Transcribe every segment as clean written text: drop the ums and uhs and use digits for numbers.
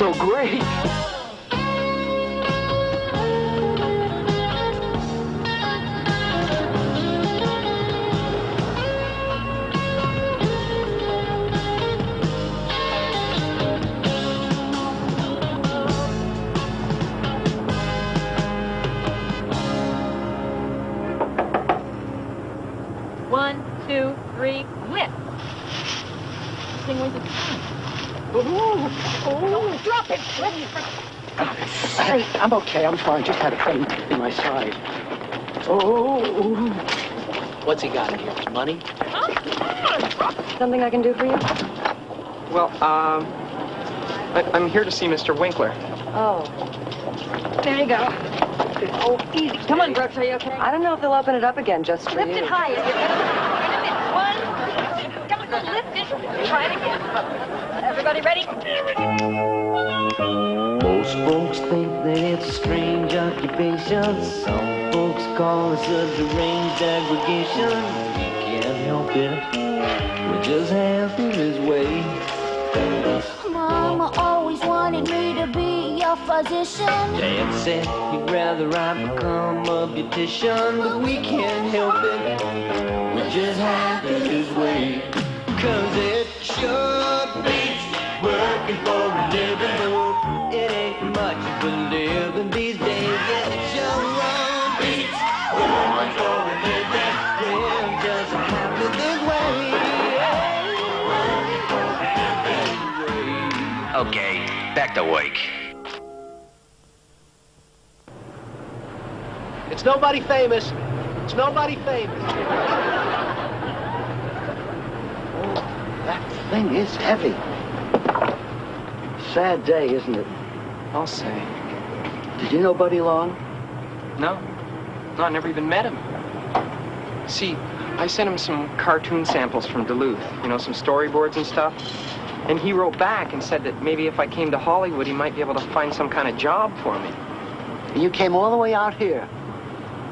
so great. One, two, three, whip. This thing weighs a ton. Oh, drop it. Hey, I'm okay. I'm fine. Just had a pain in my side. Oh. What's he got in here? His money? Something I can do for you? Well, I'm here to see Mr. Winkler. Oh. There you go. Oh, easy. Come on, Brooks, are you okay? I don't know if they'll open it up again just for Lift you. it higher. One. Come on, lift it. Try it again. Everybody ready? Most folks think that it's a strange occupation. Some folks call us a deranged aggregation. We can't help it. We're just half of his way. Mama always wanted me to be your physician. Dad said he'd rather I become a beautician, but we can't help it. We're just half of his way. 'Cause it sure beats working for a living, though it ain't much of a living these days. Yeah, it sure beats working for a living. We're just half of his way. Okay, back to work. It's nobody famous. It's nobody famous. Oh, that thing is heavy. Sad day, isn't it? I'll say. Did you know Buddy Long? No, I never even met him. See, I sent him some cartoon samples from Duluth, you know, some storyboards and stuff. And he wrote back and said that maybe if I came to Hollywood, he might be able to find some kind of job for me. And you came all the way out here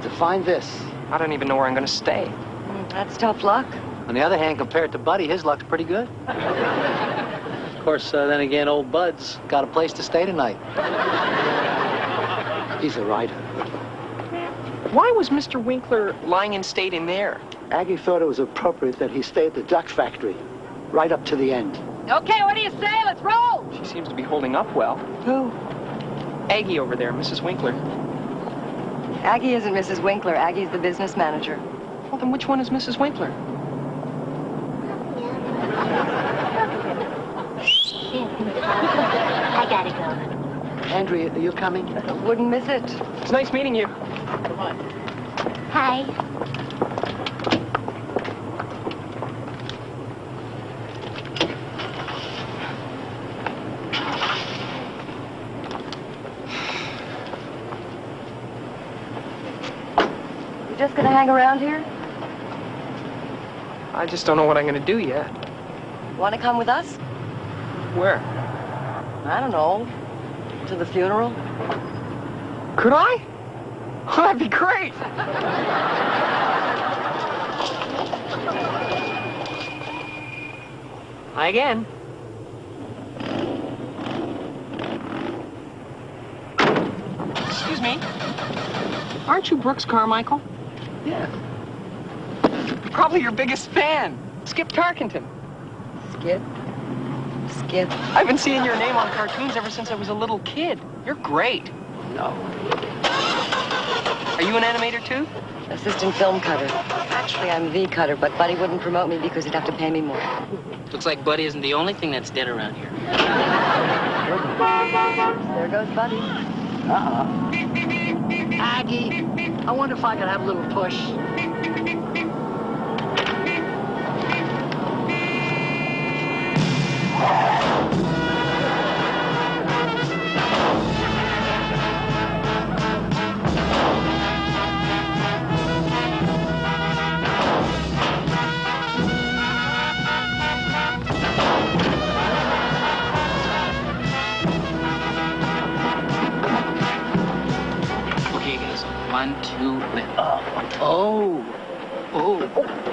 to find this. I don't even know where I'm going to stay. That's tough luck. On the other hand, compared to Buddy, his luck's pretty good. Of course, then again, old Bud's got a place to stay tonight. He's a writer. Why was Mr. Winkler lying in state in there? Aggie thought it was appropriate that he stay at the duck factory right up to the end. Okay, what do you say? Let's roll. She seems to be holding up well. Who? Aggie over there, Mrs. Winkler. Aggie isn't Mrs. Winkler. Aggie's the business manager. Well, then which one is Mrs. Winkler? I gotta go. Andrea, are you coming? Wouldn't miss it. It's nice meeting you. Hi. You just gonna hang around here? I just don't know what I'm going to do yet. Want to come with us? Where? I don't know. To the funeral? Could I? Oh, that'd be great. Hi again. Excuse me. Aren't you Brooks Carmichael? Yeah. Probably your biggest fan, Skip Tarkenton. Skip? Skip? I've been seeing your name on cartoons ever since I was a little kid. You're great. No. Are you an animator too? Assistant film cutter. Actually, I'm the cutter, but Buddy wouldn't promote me because he'd have to pay me more. Looks like Buddy isn't the only thing that's dead around here. There goes Buddy. Aggie, I wonder if I could have a little push. Okay, guys. 1, 2, lift. Oh.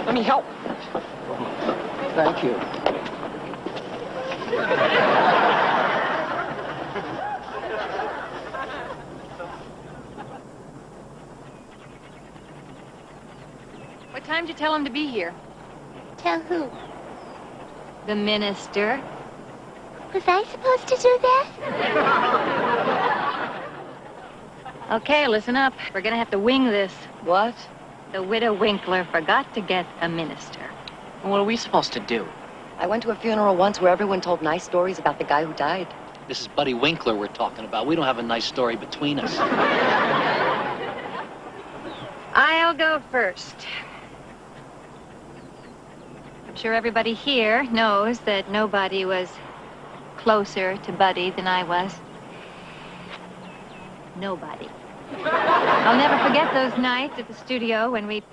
Let me help. Thank you. What time did you tell him to be here? Tell who? The minister. Was I supposed to do that? Okay, listen up. We're gonna have to wing this. What? The widow Winkler forgot to get a minister. What are we supposed to do? I went to a funeral once where everyone told nice stories about the guy who died. This is Buddy Winkler we're talking about. We don't have a nice story between us. I'll go first. I'm sure everybody here knows that nobody was closer to Buddy than I was. Nobody. I'll never forget those nights at the studio when we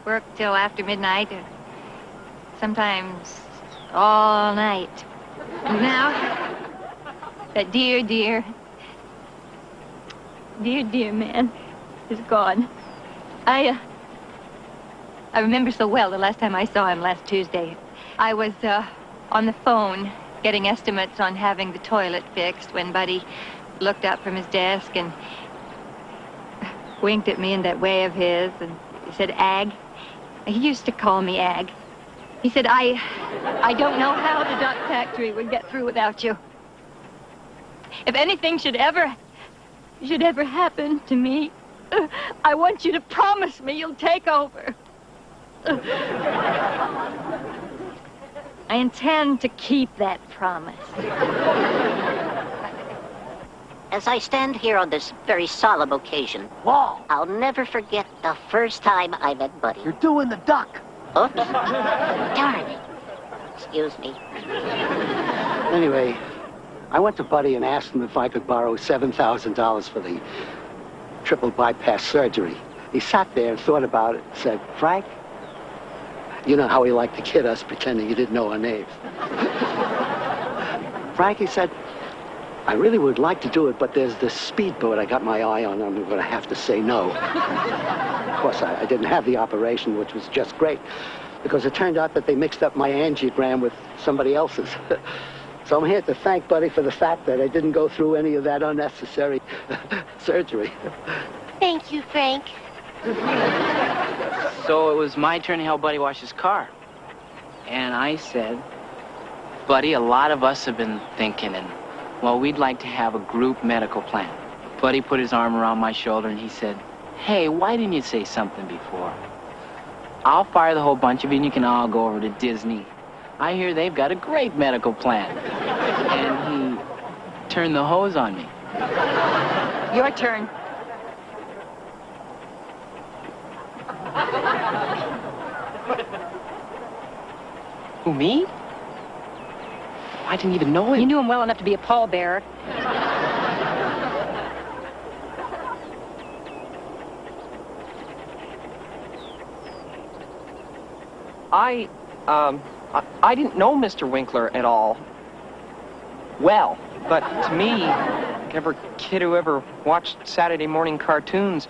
worked till after midnight, or sometimes all night. And now, that dear man is gone. I remember so well the last time I saw him last Tuesday. I was on the phone getting estimates on having the toilet fixed when Buddy looked up from his desk and winked at me in that way of his and he said, Ag. He used to call me Ag. He said, I don't know how the duck factory would get through without you. If anything should ever happen to me, I want you to promise me you'll take over. I intend to keep that promise. As I stand here on this very solemn occasion, Whoa! I'll never forget the first time I met Buddy. You're doing the duck. Oops. Darn it. Excuse me. Anyway, I went to Buddy and asked him if I could borrow $7,000 for the triple bypass surgery. He sat there and thought about it and said, Frank, you know how he liked to kid us pretending he didn't know our names. Frank, he said, I really would like to do it, but there's this speedboat I got my eye on, and I'm going to have to say no. Of course, I didn't have the operation, which was just great, because it turned out that they mixed up my angiogram with somebody else's. So I'm here to thank Buddy for the fact that I didn't go through any of that unnecessary surgery. Thank you, Frank. So it was my turn to help Buddy wash his car. And I said, Buddy, a lot of us have been thinking, and, well, we'd like to have a group medical plan. Buddy put his arm around my shoulder and he said, hey, why didn't you say something before? I'll fire the whole bunch of you and you can all go over to Disney. I hear they've got a great medical plan. And he turned the hose on me. Your turn. Who, me? I didn't even know him. You knew him well enough to be a pallbearer. I didn't know Mr. Winkler at all. Well, but to me, every kid who ever watched Saturday morning cartoons,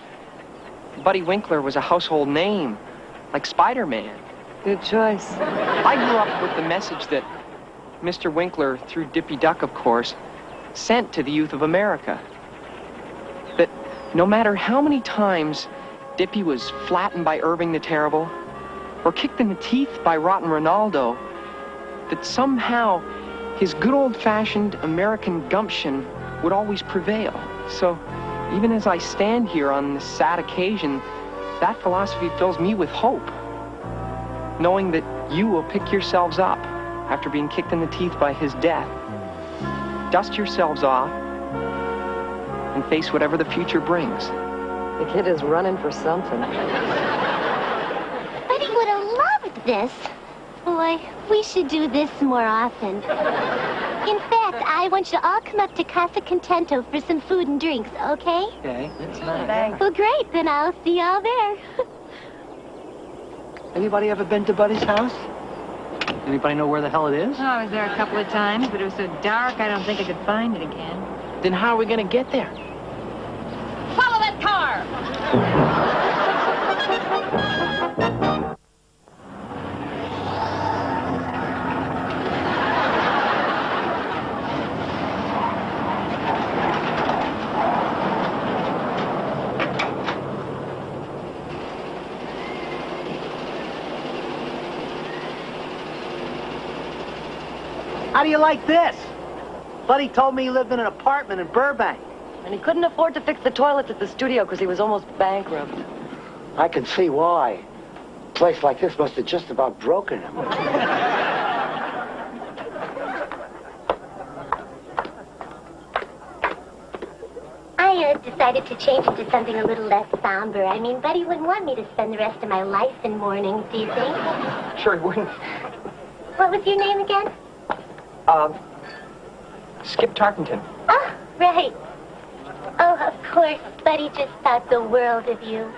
Buddy Winkler was a household name, like Spider-Man. Good choice. I grew up with the message that Mr. Winkler, through Dippy Duck, of course, sent to the youth of America. That no matter how many times Dippy was flattened by Irving the Terrible, or kicked in the teeth by Rotten Ronaldo, that somehow his good old-fashioned American gumption would always prevail. So even as I stand here on this sad occasion, that philosophy fills me with hope, knowing that you will pick yourselves up after being kicked in the teeth by his death. Dust yourselves off and face whatever the future brings. The kid is running for something. Buddy would have loved this. Boy, we should do this more often. In fact, I want you to all come up to Casa Contento for some food and drinks, okay? Okay, that's nice. Well, great. Then I'll see y'all there. Anybody ever been to Buddy's house? Anybody know where the hell it is? Oh, I was there a couple of times, but it was so dark I don't think I could find it again. Then how are we going to get there? Follow that car! How do you like this? Buddy told me he lived in an apartment in Burbank. And he couldn't afford to fix the toilets at the studio because he was almost bankrupt. I can see why. A place like this must have just about broken him. I decided to change it to something a little less somber. I mean, Buddy wouldn't want me to spend the rest of my life in mourning, do you think? Sure he wouldn't. What was your name again? Skip Tarkington. Oh, right. Oh, of course. Buddy just thought the world of you.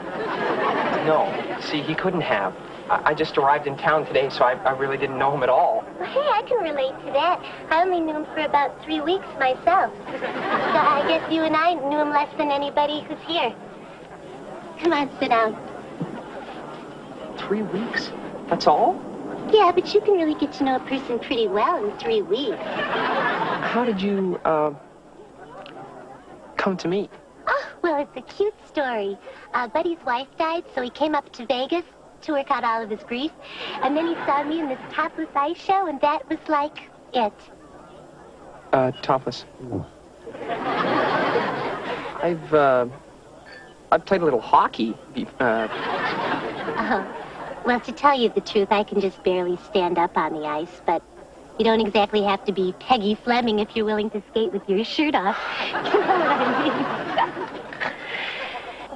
No, see, he couldn't have. I just arrived in town today, so I really didn't know him at all. Well, hey, I can relate to that. I only knew him for about 3 weeks myself. So I guess you and I knew him less than anybody who's here. Come on, sit down. 3 weeks? That's all? Yeah, but you can really get to know a person pretty well in 3 weeks. How did you, come to meet? Oh, well, it's a cute story. Buddy's wife died, so he came up to Vegas to work out all of his grief. And then he saw me in this topless ice show, and that was like it. Topless. I've played a little hockey. Oh, well, to tell you the truth, I can just barely stand up on the ice, but you don't exactly have to be Peggy Fleming if you're willing to skate with your shirt off. You know what I mean?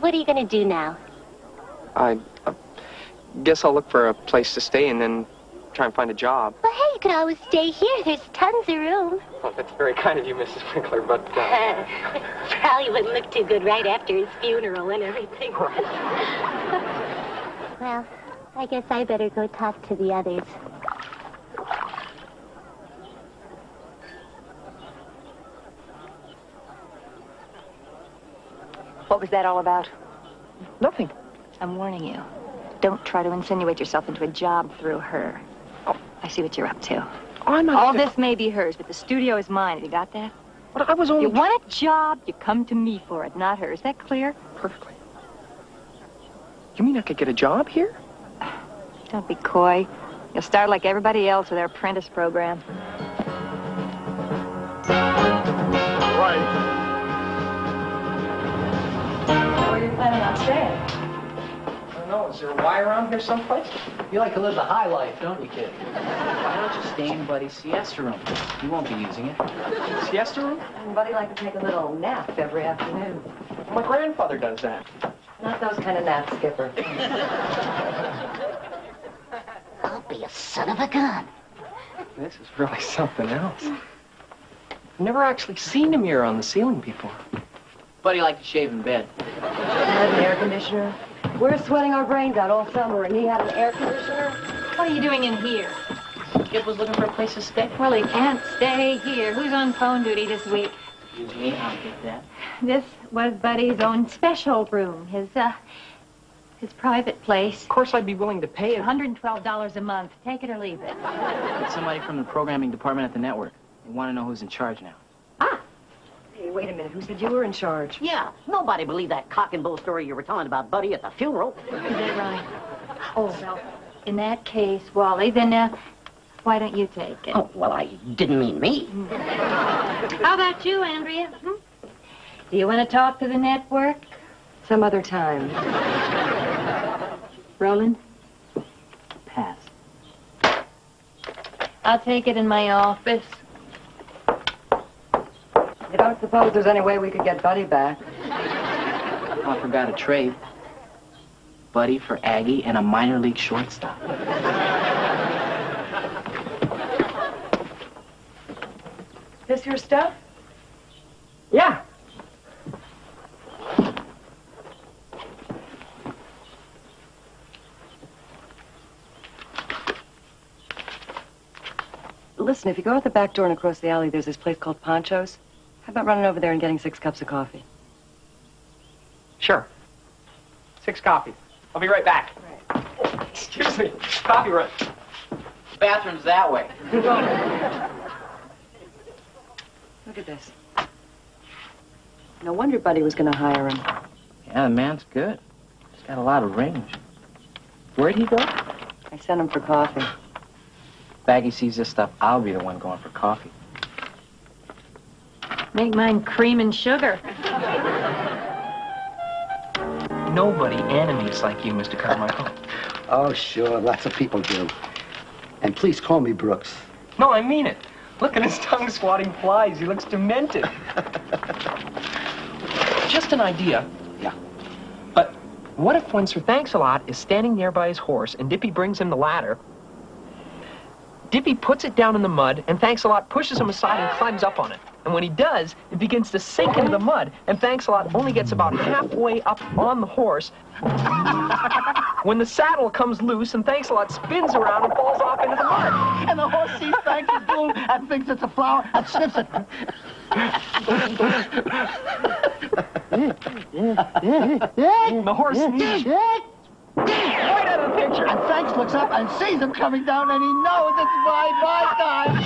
What are you going to do now? I guess I'll look for a place to stay and then try and find a job. Well, hey, you could always stay here. There's tons of room. Well, that's very kind of you, Mrs. Winkler, but, Probably wouldn't look too good right after his funeral and everything. Well, I guess I better go talk to the others. What was that all about? Nothing. I'm warning you. Don't try to insinuate yourself into a job through her. Oh, I see what you're up to. I'm not... All this may be hers, but the studio is mine. Have you got that? But I was only... You want a job, you come to me for it, not her. Is that clear? Perfectly. You mean I could get a job here? Don't be coy. You'll start like everybody else with our apprentice program. Right. Where are you planning on staying? I don't know. Is there a Y around here someplace? You like to live the high life, don't you, kid? Why don't you stay in Buddy's siesta room? You won't be using it. Siesta room? And Buddy liked to take a little nap every afternoon. My grandfather does that. Not those kind of naps, Skipper. I'll be a son of a gun. This is really something else. I've never actually seen a mirror on the ceiling before. Buddy liked to shave in bed. Had an air conditioner. We're sweating our brains out all summer, and he had an air conditioner. What are you doing in here? Skip was looking for a place to stay. Well, he can't stay here. Who's on phone duty this week? Eugene, I'll get that. This was Buddy's own special room, his private place. Of course, I'd be willing to pay it. $112 a month. Take it or leave it. It's somebody from the programming department at the network. They want to know who's in charge now. Hey, wait a minute. Who said you were in charge? Yeah, nobody believed that cock and bull story you were telling about Buddy at the funeral. Is that right? Oh, well, in that case, Wally, then, why don't you take it? Oh, well, I didn't mean me. How about you, Andrea? Hmm? Do you want to talk to the network? Some other time. Roland? Pass. I'll take it in my office. You don't suppose there's any way we could get Buddy back? I forgot a trade. Buddy for Aggie and a minor league shortstop. This your stuff? Yeah. Listen, if you go out the back door and across the alley, there's this place called Poncho's. How about running over there and getting 6 cups of coffee? Sure. 6 coffees. I'll be right back. Right. Excuse me. Coffee run. Bathroom's that way. Look at this. No wonder Buddy was going to hire him. Yeah, the man's good. He's got a lot of range. Where'd he go? I sent him for coffee. Baggy sees this stuff, I'll be the one going for coffee. Make mine cream and sugar. Nobody animates like you, Mr. Carmichael. Oh, sure, lots of people do. And please call me Brooks. No, I mean it. Look at his tongue swatting flies. He looks demented. Just an idea. Yeah. But what if when Sir Thanks-a-Lot is standing there by his horse and Dippy brings him the ladder, Dippy puts it down in the mud and Thanks-a-Lot pushes him aside and climbs up on it. And when he does, it begins to sink into the mud, and Thanks-a-Lot only gets about halfway up on the horse when the saddle comes loose and Thanks-a-Lot spins around and falls off into the mud. And the horse sees Thanks is blue and thinks it's a flower and sniffs it. The horse sneezes right out of the picture. And Thanks looks up and sees him coming down, and he knows it's bye-bye time.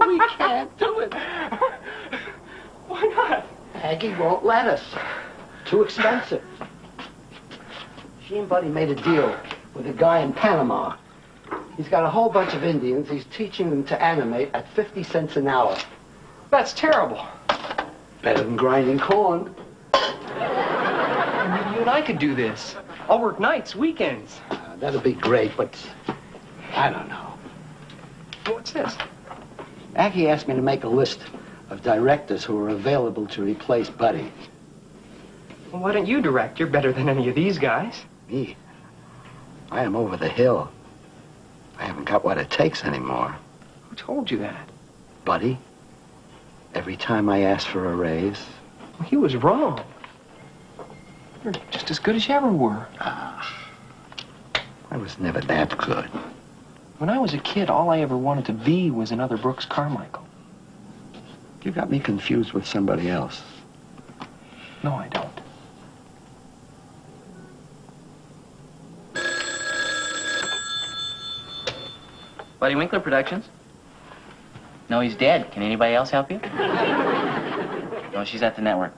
We can't do it. Why not? Aggie won't let us. Too expensive. She and Buddy made a deal with a guy in Panama. He's got a whole bunch of Indians. He's teaching them to animate at 50 cents an hour. That's terrible. Better than grinding corn. Maybe you and I could do this. I'll work nights, weekends. That'd be great, but I don't know. What's this? Aggie asked me to make a list of directors who are available to replace Buddy. Well, why don't you direct? You're better than any of these guys. Me? I am over the hill. I haven't got what it takes anymore. Who told you that? Buddy, every time I ask for a raise. Well, he was wrong. You're just as good as you ever were. I was never that good. When I was a kid, all I ever wanted to be was another Brooks Carmichael. You got me confused with somebody else. No, I don't. Buddy Winkler Productions? No, he's dead. Can anybody else help you? No, she's at the network.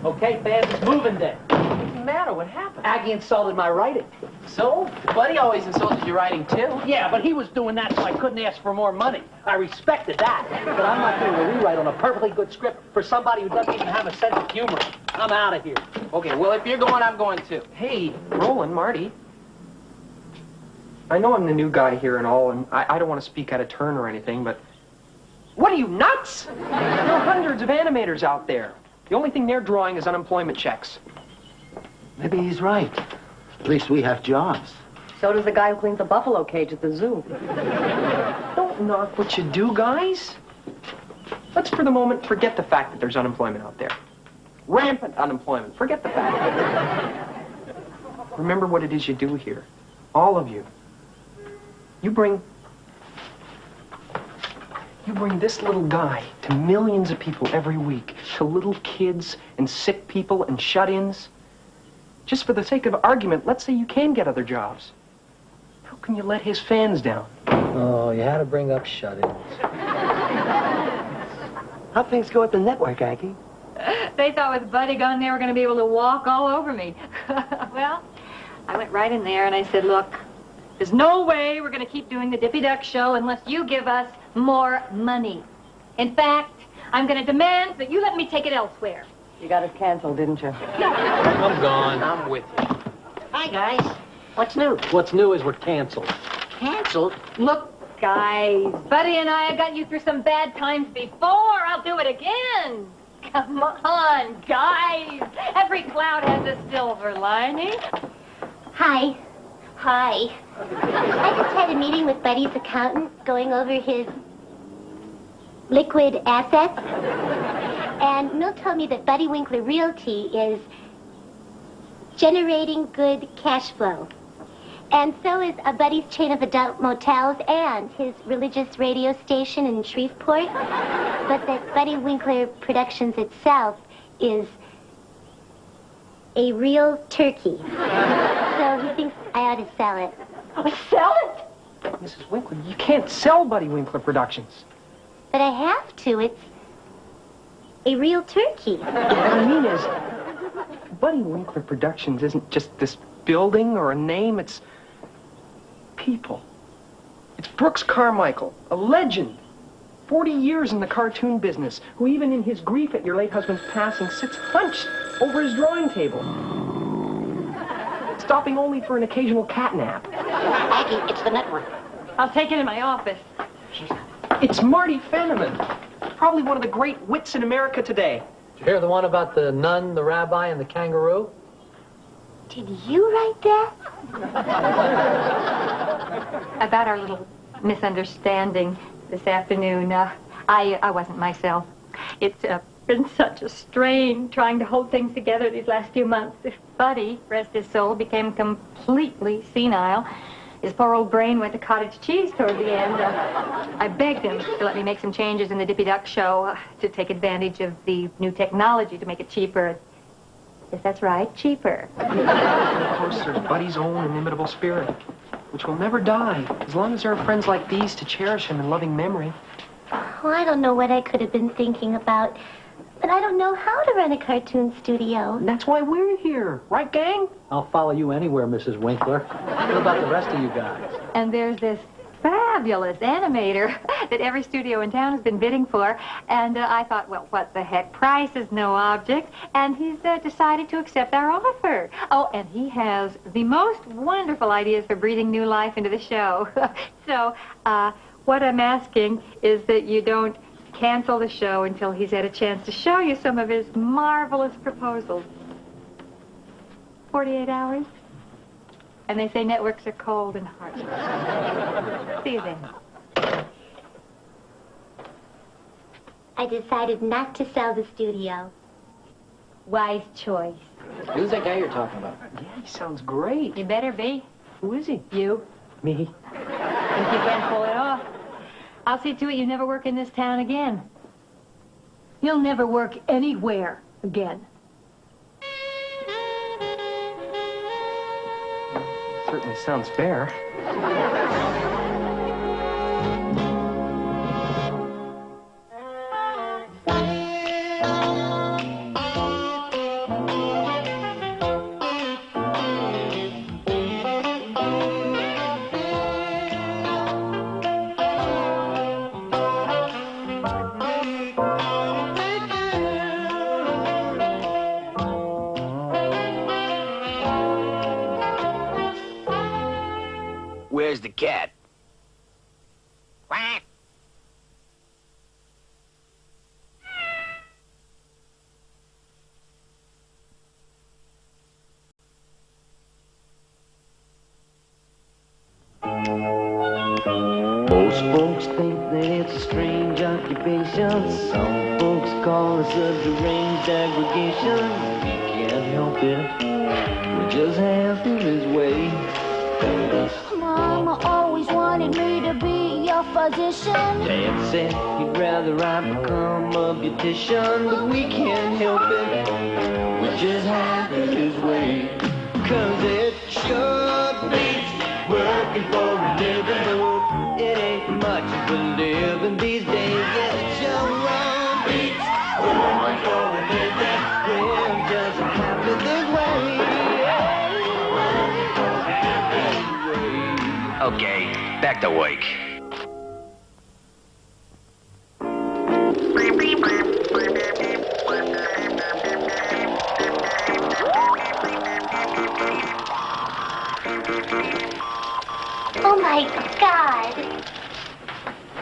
Okay, fans, it's moving then. What's the matter? What happened? Aggie insulted my writing. So? Buddy always insulted your writing, too. Yeah, but he was doing that so I couldn't ask for more money. I respected that. But I'm not doing a rewrite on a perfectly good script for somebody who doesn't even have a sense of humor. I'm out of here. Okay, well, if you're going, I'm going, too. Hey, Roland, Marty. I know I'm the new guy here and all, and I don't want to speak out of turn or anything, but... What are you, nuts? There are hundreds of animators out there. The only thing they're drawing is unemployment checks. Maybe he's right. At least we have jobs. So does the guy who cleans the buffalo cage at the zoo. Don't knock what you do, guys. Let's, for the moment, forget the fact that there's unemployment out there. Rampant unemployment. Forget the fact. Remember what it is you do here. All of you. You bring this little guy to millions of people every week, to little kids and sick people and shut-ins. Just for the sake of argument, let's say you can get other jobs. How can you let his fans down? Oh, you had to bring up shut-ins. How'd things go at the network, Aggie? They thought with Buddy gone, they were going to be able to walk all over me. Well, I went right in there and I said, look, there's no way we're going to keep doing the Dippy Duck show unless you give us more money. In fact, I'm going to demand that you let me take it elsewhere. You got it canceled, didn't you? I'm gone. I'm with you. Hi, guys. What's new? What's new is we're canceled. Canceled? Look, guys, Buddy and I have got you through some bad times before. I'll do it again. Come on, guys. Every cloud has a silver lining. Hi. Hi. I just had a meeting with Buddy's accountant going over his liquid assets. And Mill told me that Buddy Winkler Realty is generating good cash flow. And so is Buddy's chain of adult motels and his religious radio station in Shreveport. But that Buddy Winkler Productions itself is a real turkey. So he thinks I ought to sell it. Sell it? Mrs. Winkler, you can't sell Buddy Winkler Productions. But I have to. It's a real turkey. What I mean is, Buddy Winkler Productions isn't just this building or a name. It's people. It's Brooks Carmichael, a legend. 40 years in the cartoon business, who even in his grief at your late husband's passing sits hunched over his drawing table, stopping only for an occasional cat nap. Aggie, it's the network. I'll take it in my office. It's Marty Fenneman, probably one of the great wits in America today. Did you hear the one about the nun, the rabbi, and the kangaroo? Did you write that? About our little misunderstanding this afternoon, I wasn't myself. It's been such a strain trying to hold things together these last few months. If Buddy, rest his soul, became completely senile, his poor old brain went to cottage cheese toward the end. I begged him to let me make some changes in the Dippy Duck show to take advantage of the new technology to make it cheaper. Yes, that's right, cheaper. Of course, there's Buddy's own inimitable spirit, which will never die, as long as there are friends like these to cherish him in loving memory. Well, I don't know what I could have been thinking about, but I don't know how to run a cartoon studio. And that's why we're here, right, gang? I'll follow you anywhere, Mrs. Winkler. What about the rest of you guys? And there's this fabulous animator that every studio in town has been bidding for. And I thought, well, what the heck? Price is no object. And he's decided to accept our offer. Oh, and he has the most wonderful ideas for breathing new life into the show. So, what I'm asking is that you don't cancel the show until he's had a chance to show you some of his marvelous proposals. 48 hours? And they say networks are cold and heartless. See you then. I decided not to sell the studio. Wise choice. Who's that guy you're talking about? Yeah, he sounds great. You better be. Who is he? You. Me. If you can't pull it off, I'll see to it you never work in this town again. You'll never work anywhere again. Certainly sounds fair. Where's the cat? Quack. Most folks think that it's a strange occupation. Some folks call us a deranged aggregation. We can't help it. We just have to this way. Mama always wanted me to be your physician. Dad said he'd rather I become a beautician, but we can't help it. We just have to this way. 'Cause it sure beats working for a living, but it ain't much of a living these days. Yeah, it sure beats working for a living. We're just happy this way. Okay, back to work. Oh, my God.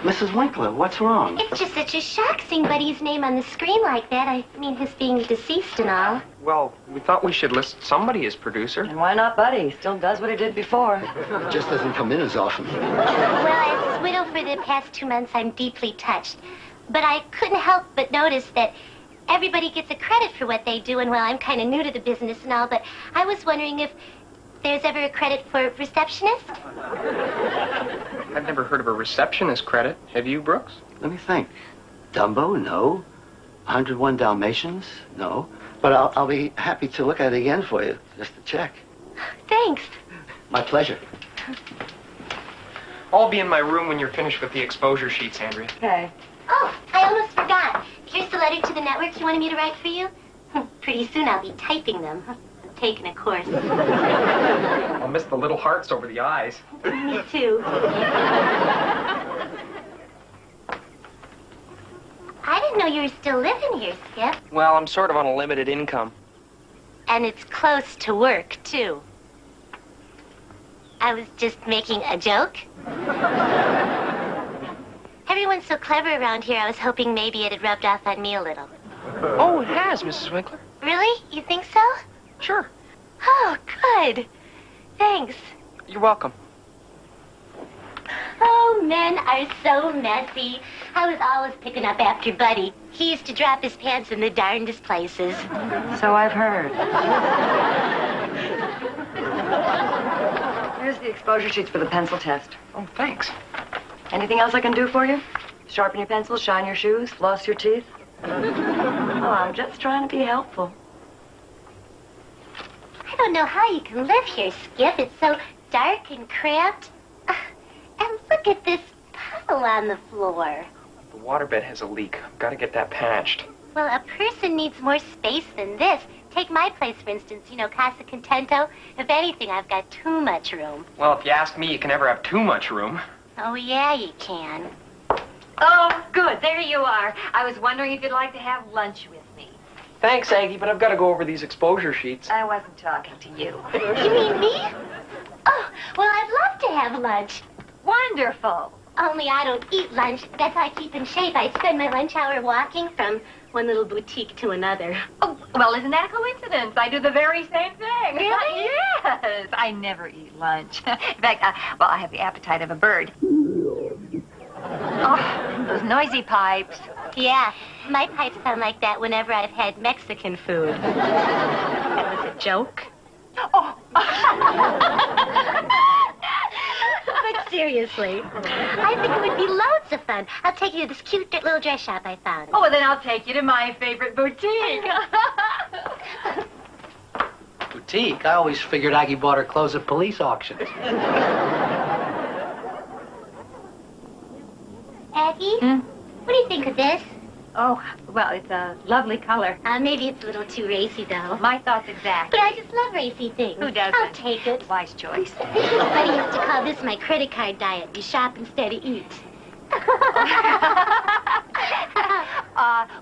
Mrs. Winkler, what's wrong? It's just such a shock seeing Buddy's name on the screen like that. I mean, his being deceased and all. Well, we thought we should list somebody as producer. And why not Buddy? He still does what he did before. It just doesn't come in as often. Well, as widow for the past 2 months, I'm deeply touched. But I couldn't help but notice that everybody gets a credit for what they do, and well, I'm kind of new to the business and all, but I was wondering if there's ever a credit for receptionist? I've never heard of a receptionist credit. Have you, Brooks? Let me think. Dumbo, no. 101 Dalmatians, no. But I'll be happy to look at it again for you, just to check. Thanks. My pleasure. I'll be in my room when you're finished with the exposure sheets, Andrea. Okay. Oh, I almost forgot. Here's the letter to the network you wanted me to write for you. Pretty soon I'll be typing them. taken a course. I'll miss the little hearts over the eyes. Me too. I didn't know you were still living here, Skip. Well, I'm sort of on a limited income. And it's close to work, too. I was just making a joke. Everyone's so clever around here, I was hoping maybe it had rubbed off on me a little. Oh, it has, Mrs. Winkler. Really? You think so? Sure. Oh, good. Thanks. You're welcome. Oh, men are so messy. I was always picking up after Buddy. He used to drop his pants in the darndest places. So I've heard. Here's the exposure sheets for the pencil test. Oh, thanks. Anything else I can do for you? Sharpen your pencils, shine your shoes, floss your teeth? Oh, I'm just trying to be helpful. I don't know how you can live here, Skip. It's so dark and cramped. And look at this puddle on the floor. The waterbed has a leak. I've got to get that patched. Well, a person needs more space than this. Take my place, for instance, Casa Contento. If anything, I've got too much room. Well, if you ask me, you can never have too much room. Oh, yeah, you can. Oh, good. There you are. I was wondering if you'd like to have lunch with me. Thanks, Aggie, but I've got to go over these exposure sheets. I wasn't talking to you. You mean me? Oh, well, I'd love to have lunch. Wonderful. Only I don't eat lunch. That's how I keep in shape. I spend my lunch hour walking from one little boutique to another. Oh, well, isn't that a coincidence? I do the very same thing. Really? Yes. I never eat lunch. In fact, well, I have the appetite of a bird. Oh, those noisy pipes. Yeah, my pipes sound like that whenever I've had Mexican food. That was a joke. Oh. But seriously, I think it would be loads of fun. I'll take you to this cute little dress shop I found. Oh, well, then I'll take you to my favorite boutique. Boutique? I always figured Aggie bought her clothes at police auctions. Aggie, what do you think of this? Oh, well, it's a lovely color. Maybe it's a little too racy, though. My thoughts exactly. But I just love racy things. Who doesn't? I'll take it. Wise choice. Buddy used to call this my credit card diet. You shop instead of eat.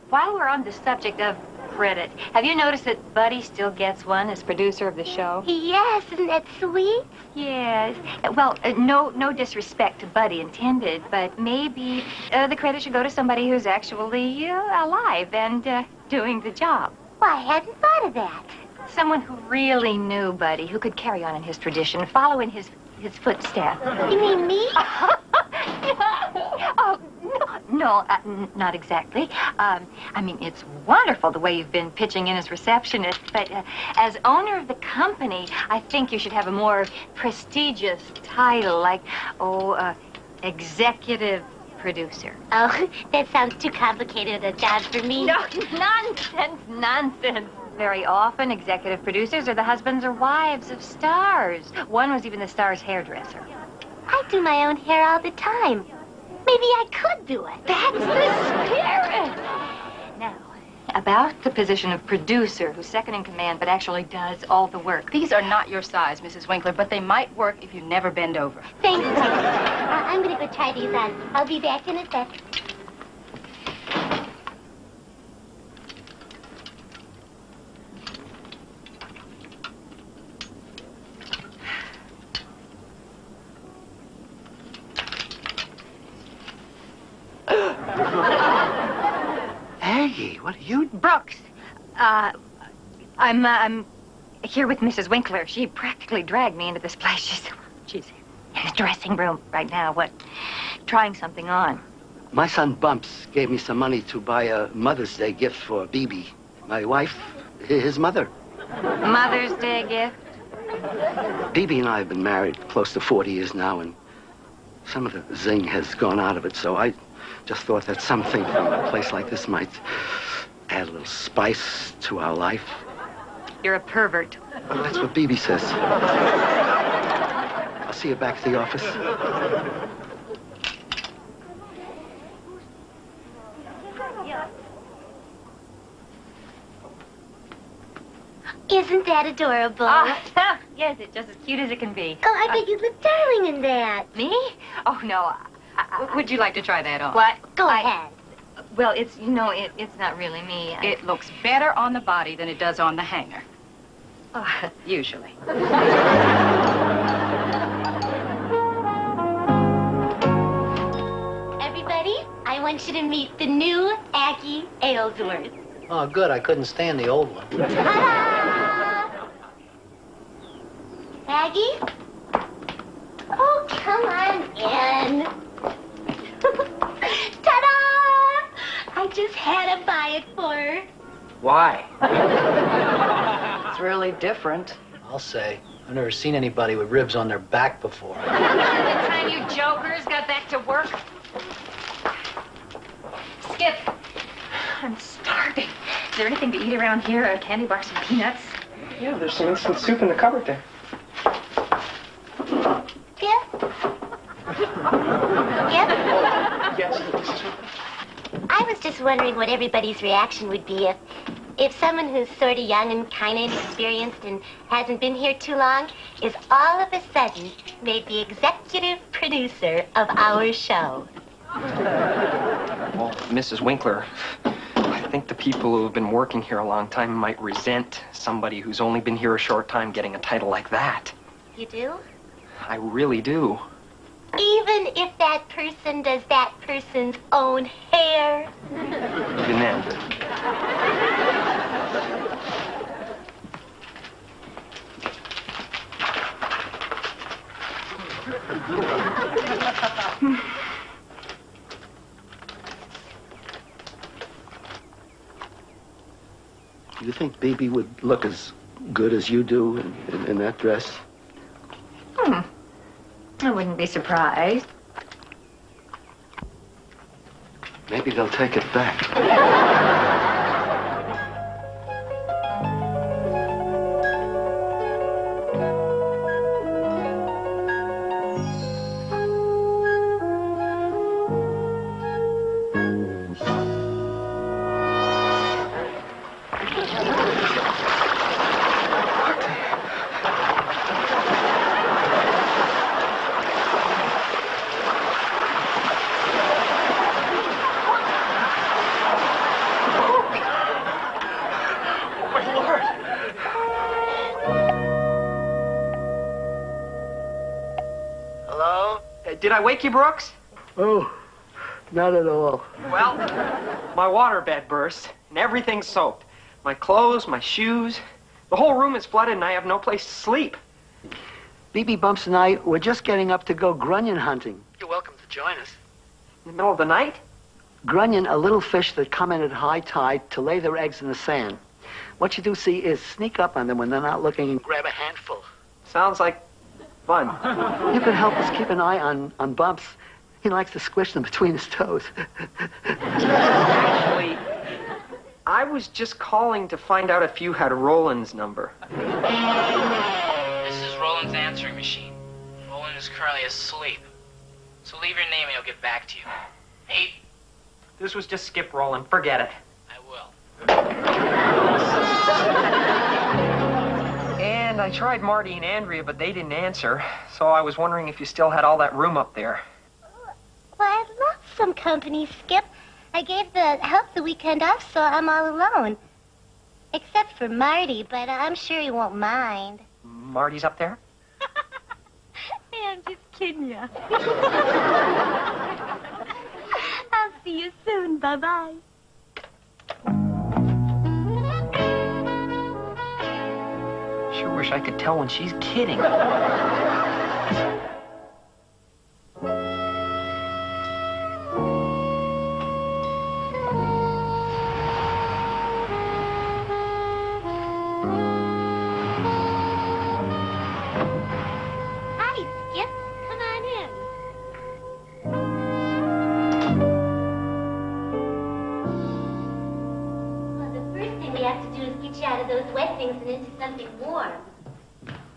While we're on the subject of credit, have you noticed that Buddy still gets one as producer of the show? Yes, isn't that sweet? Yes. Well, no disrespect to Buddy intended, but maybe the credit should go to somebody who's actually alive and doing the job. Well, I hadn't thought of that. Someone who really knew Buddy, who could carry on in his tradition, follow in his footsteps. You mean me? Oh, no, not exactly. I mean, it's wonderful the way you've been pitching in as receptionist, but as owner of the company, I think you should have a more prestigious title, like, executive producer. Oh, that sounds too complicated a job for me. No, nonsense. Very often, executive producers are the husbands or wives of stars. One was even the star's hairdresser. I do my own hair all the time. Maybe I could do it. That's the spirit. Now, about the position of producer, who's second in command, but actually does all the work. These are not your size, Mrs. Winkler, but they might work if you never bend over. Thanks. I'm going to go try these on. I'll be back in a sec. Aggie, what are you... Brooks, I'm here with Mrs. Winkler. She practically dragged me into this place. She's in the dressing room right now, trying something on. My son Bumps gave me some money to buy a Mother's Day gift for Bibi, my wife, his mother. Mother's Day gift? Bibi and I have been married close to 40 years now, and some of the zing has gone out of it, so I just thought that something from a place like this might add a little spice to our life. You're a pervert. Well, that's what Bibi says. I'll see you back at the office. Isn't that adorable? Yes, it's just as cute as it can be. Oh, I bet you look darling in that. Me? Oh, no. Would you like to try that on? What? Go ahead. Well, it's, it's not really me. It looks better on the body than it does on the hanger. Oh, Usually. Everybody, I want you to meet the new Aggie Aylesworth. Oh, good. I couldn't stand the old one. Ta-da! Aggie? Oh, come on in. Ta-da! I just had to buy it for her. Why? It's really different. I'll say. I've never seen anybody with ribs on their back before. By the time you jokers got back to work. Skip, I'm starving. Is there anything to eat around here? A candy bar, some peanuts? Yeah, there's some instant soup in the cupboard there. Skip? Skip? Yes. I was just wondering what everybody's reaction would be if someone who's sort of young and kind of inexperienced and hasn't been here too long is all of a sudden made the executive producer of our show. Well, Mrs. Winkler, I think the people who have been working here a long time might resent somebody who's only been here a short time getting a title like that. You do? I really do. Even if that person does that person's own hair? Even then. You think Bibi would look as good as you do in that dress? I wouldn't be surprised. Maybe they'll take it back. Did I wake you, Brooks? Oh, not at all. Well, my waterbed burst, and everything's soaked. My clothes, my shoes. The whole room is flooded, and I have no place to sleep. Bibi Bumps and I were just getting up to go grunion hunting. You're welcome to join us. In the middle of the night? Grunion are little fish that come in at high tide to lay their eggs in the sand. What you do see is sneak up on them when they're not looking and grab a handful. Sounds like fun. You could help us keep an eye on Bumps. He likes to squish them between his toes. Actually, I was just calling to find out if you had Roland's number. This is Roland's answering machine. Roland is currently asleep. So leave your name and he'll get back to you. Hey. This was just Skip Roland. Forget it. I will. And I tried Marty and Andrea, but they didn't answer. So I was wondering if you still had all that room up there. Well, I'd love some company, Skip. I gave the help the weekend off, so I'm all alone. Except for Marty, but I'm sure he won't mind. Marty's up there? Hey, I'm just kidding you. I'll see you soon. Bye-bye. Sure wish I could tell when she's kidding. Hi, Skip. Come on in. Well, the first thing we have to do is get you out of those wet things and into something warm.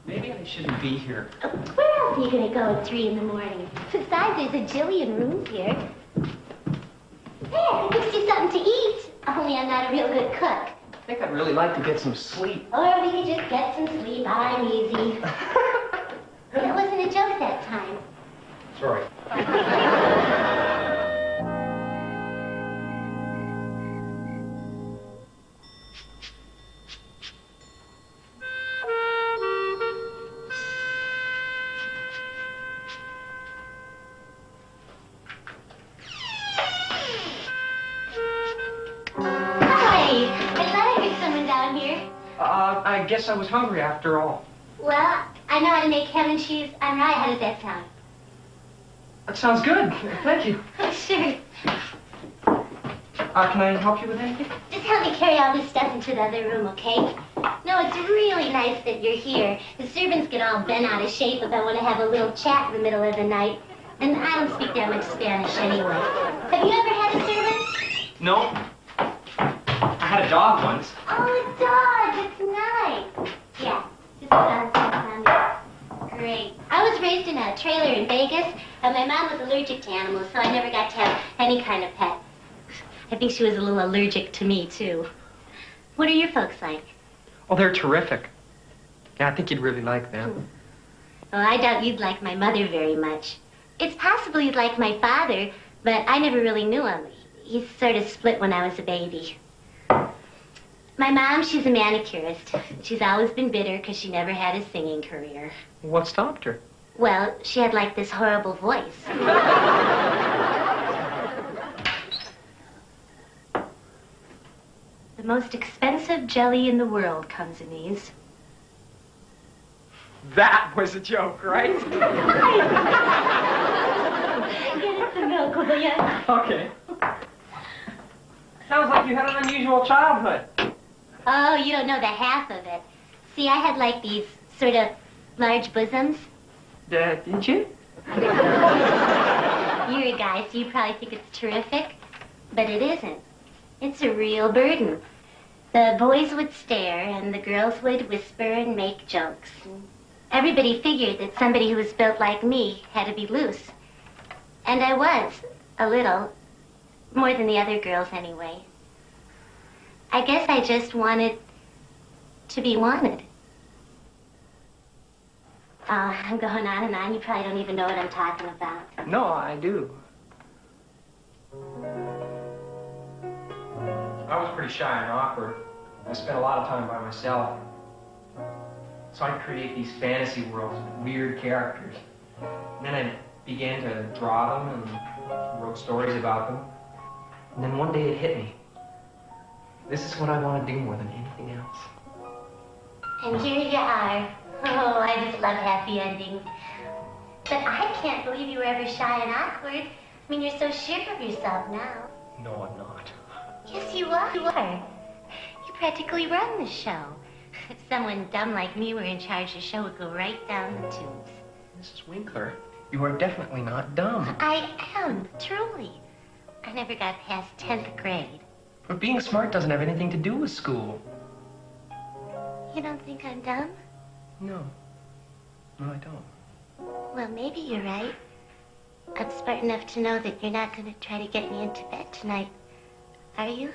Maybe I shouldn't be here. Where else are you going to go at 3 in the morning? Besides, there's a jillion rooms here. Hey, I can fix you something to eat. Only I'm not a real good cook. think I'd really like to get some sleep. Or we could just get some sleep. I'm easy. That wasn't a joke that time. Sorry. I guess I was hungry after all. Well, I know how to make ham and cheese on rye. How does that sound? That sounds good. Thank you. Sure. Can I help you with anything? Just help me carry all this stuff into the other room, okay? No, it's really nice that you're here. The servants get all bent out of shape if I want to have a little chat in the middle of the night. And I don't speak that much Spanish anyway. Have you ever had a servant? No. I had a dog once. Oh, a dog. It's nice. Yeah, just on it. Great. I was raised in a trailer in Vegas, and my mom was allergic to animals, so I never got to have any kind of pet. I think she was a little allergic to me, too. What are your folks like? Oh, they're terrific. Yeah, I think you'd really like them. Well, I doubt you'd like my mother very much. It's possible you'd like my father, but I never really knew him. He sort of split when I was a baby. My mom, she's a manicurist. She's always been bitter because she never had a singing career. What stopped her? Well, she had like this horrible voice. The most expensive jelly in the world comes in these. That was a joke, right? Get us some milk, will ya? Okay. Sounds like you had an unusual childhood. Oh, you don't know the half of it. See, I had like these sort of large bosoms. Didn't you? You're a guy, so you probably think it's terrific, but it isn't. It's a real burden. The boys would stare, and the girls would whisper and make jokes. Everybody figured that somebody who was built like me had to be loose. And I was, a little. More than the other girls, anyway. I guess I just wanted to be wanted. I'm going on and on. You probably don't even know what I'm talking about. No, I do. I was pretty shy and awkward. I spent a lot of time by myself. So I'd create these fantasy worlds with weird characters. And then I began to draw them and wrote stories about them. And then one day it hit me. This is what I want to do more than anything else. And here you are. Oh, I just love happy endings. But I can't believe you were ever shy and awkward. I mean, you're so sure of yourself now. No, I'm not. Yes, you are. You are. You practically run the show. If someone dumb like me were in charge, the show would go right down the tubes. Mrs. Winkler, you are definitely not dumb. I am, truly. I never got past 10th grade. But being smart doesn't have anything to do with school. You don't think I'm dumb? No. No, I don't. Well, maybe you're right. I'm smart enough to know that you're not going to try to get me into bed tonight. Are you?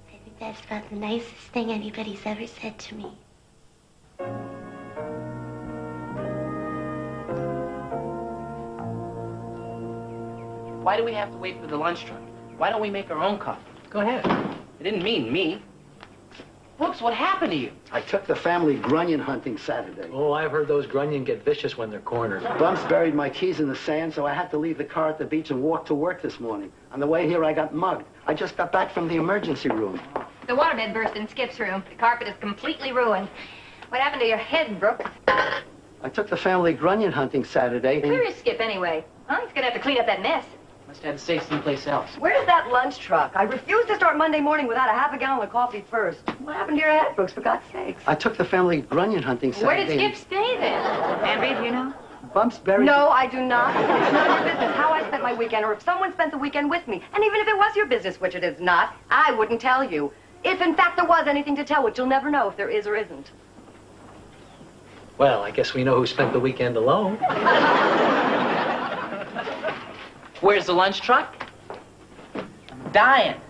I think that's about the nicest thing anybody's ever said to me. Why do we have to wait for the lunch truck? Why don't we make our own coffee? Go ahead. It didn't mean me. Brooks, what happened to you? I took the family grunion hunting Saturday. Oh, I've heard those grunion get vicious when they're cornered. Bumps buried my keys in the sand, so I had to leave the car at the beach and walk to work this morning. On the way here, I got mugged. I just got back from the emergency room. The waterbed burst in Skip's room. The carpet is completely ruined. What happened to your head, Brooks? I took the family grunion hunting Saturday. Where is Skip, anyway? Well, he's gonna have to clean up that mess. Must have to stay someplace else. Where's that lunch truck? I refuse to start Monday morning without a half a gallon of coffee first. What happened to your head, Brooks, for God's sakes? I took the family grunion hunting Saturday. Where did Skip stay, then? Henry, do you know? Bumps buried... No, I do not. It's none of your business how I spent my weekend or if someone spent the weekend with me. And even if it was your business, which it is not, I wouldn't tell you. If, in fact, there was anything to tell, which you'll never know if there is or isn't. Well, I guess we know who spent the weekend alone. Where's the lunch truck? Dying.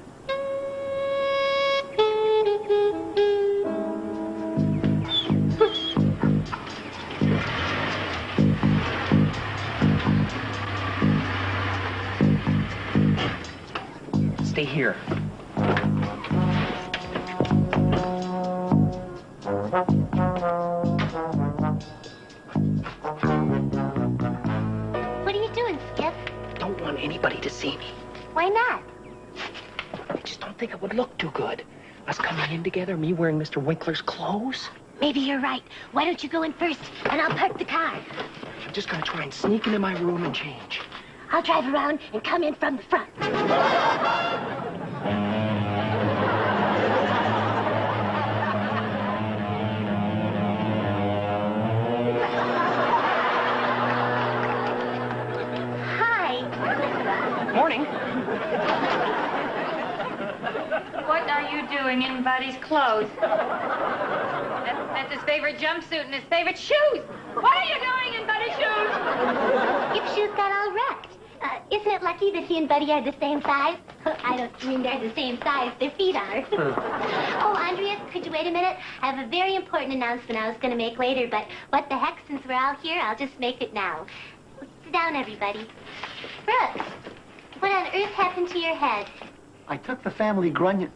Stay here. What are you doing, Skip? Don't want anybody to see me. Why not? I just don't think it would look too good. Us coming in together, me wearing Mr. Winkler's clothes. Maybe you're right. Why don't you go in first, and I'll park the car. I'm just gonna try and sneak into my room and change. I'll drive around and come in from the front. Hi. Morning. What are you doing in Buddy's clothes? That's his favorite jumpsuit and his favorite shoes. What are you doing in Buddy's shoes? Your shoes got all wrecked. Isn't it lucky that he and Buddy are the same size? I don't mean they're the same size. Their feet are. Oh, Andrea, could you wait a minute? I have a very important announcement I was going to make later, but what the heck, since we're all here, I'll just make it now. Sit down, everybody. Brooks, what on earth happened to your head? I took the family grunion.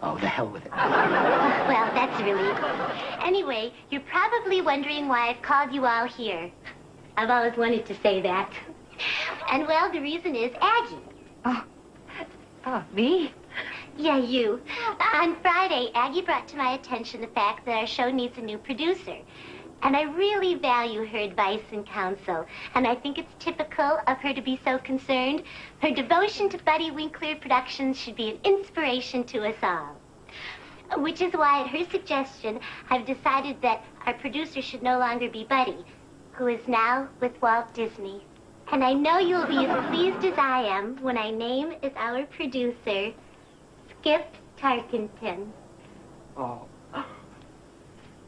Oh, the hell with it. Well, that's a relief. Anyway, you're probably wondering why I've called you all here. I've always wanted to say that. And, well, the reason is Aggie. Oh, me? Yeah, you. On Friday, Aggie brought to my attention the fact that our show needs a new producer. And I really value her advice and counsel. And I think it's typical of her to be so concerned. Her devotion to Buddy Winkler Productions should be an inspiration to us all. Which is why, at her suggestion, I've decided that our producer should no longer be Buddy, who is now with Walt Disney. And I know you'll be as pleased as I am when I name as our producer, Skip Tarkenton. Oh.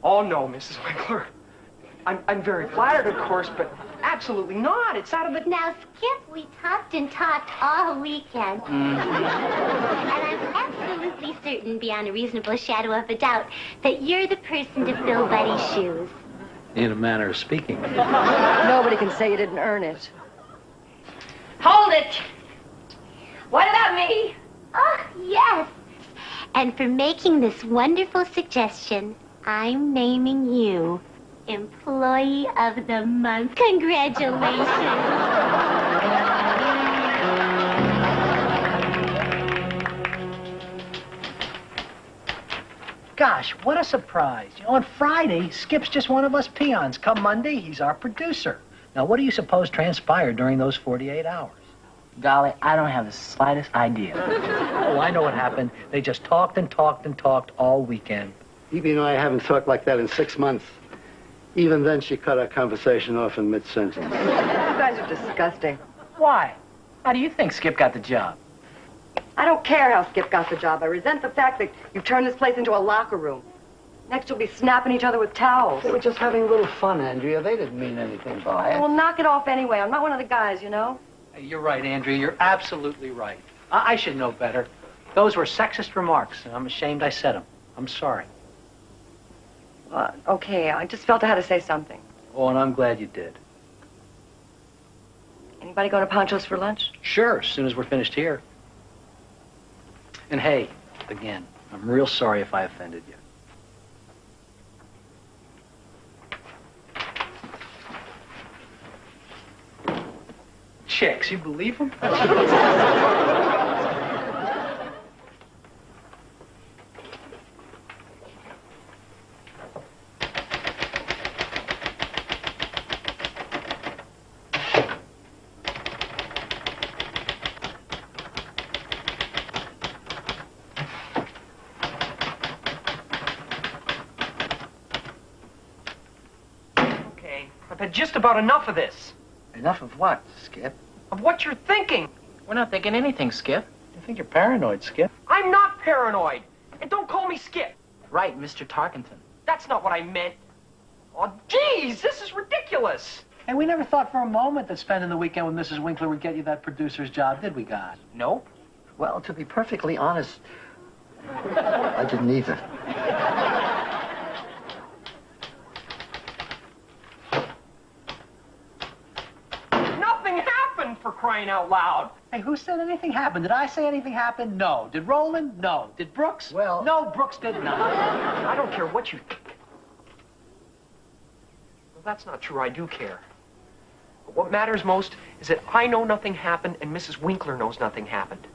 Oh, no, Mrs. Winkler. I'm very flattered, of course, but absolutely not. It's out of the... Now, Skip, we talked and talked all weekend. And I'm absolutely certain, beyond a reasonable shadow of a doubt, that you're the person to fill Buddy's shoes. In a manner of speaking. Nobody can say you didn't earn it. Hold it! What about me? Oh, yes. And for making this wonderful suggestion, I'm naming you Employee of the Month. Congratulations. Gosh, what a surprise. You know, on Friday, Skip's just one of us peons. Come Monday, he's our producer. Now, what do you suppose transpired during those 48 hours? Golly, I don't have the slightest idea. Oh, I know what happened. They just talked and talked and talked all weekend. Evie and I haven't talked like that in 6 months. Even then, she cut our conversation off in mid-sentence. You guys are disgusting. Why? How do you think Skip got the job? I don't care how Skip got the job. I resent the fact that you've turned this place into a locker room. Next, you'll be snapping each other with towels. They were just having a little fun, Andrea. They didn't mean anything by it. Well, knock it off anyway. I'm not one of the guys, you know? You're right, Andrea. You're absolutely right. I should know better. Those were sexist remarks, and I'm ashamed I said them. I'm sorry. Okay, I just felt I had to say something. Oh, and I'm glad you did. Anybody going to Pancho's for lunch? Sure, as soon as we're finished here. And hey, again, I'm real sorry if I offended you. Chicks, you believe them? I've had just about enough of this. Enough of what, Skip? Of what you're thinking. We're not thinking anything, Skip. I think you're paranoid, Skip. I'm not paranoid. And don't call me Skip. Right, Mr. Tarkenton. That's not what I meant. Oh, geez, this is ridiculous. And we never thought for a moment that spending the weekend with Mrs. Winkler would get you that producer's job, did we, God? Nope. Well, to be perfectly honest, I didn't either. nothing happened, for crying out loud. Hey, who said anything happened? Did I say anything happened? No. Did Roland? No. Did Brooks? Well... No, Brooks did not. I don't care what you think. Well, that's not true. I do care. But what matters most is that I know nothing happened and Mrs. Winkler knows nothing happened.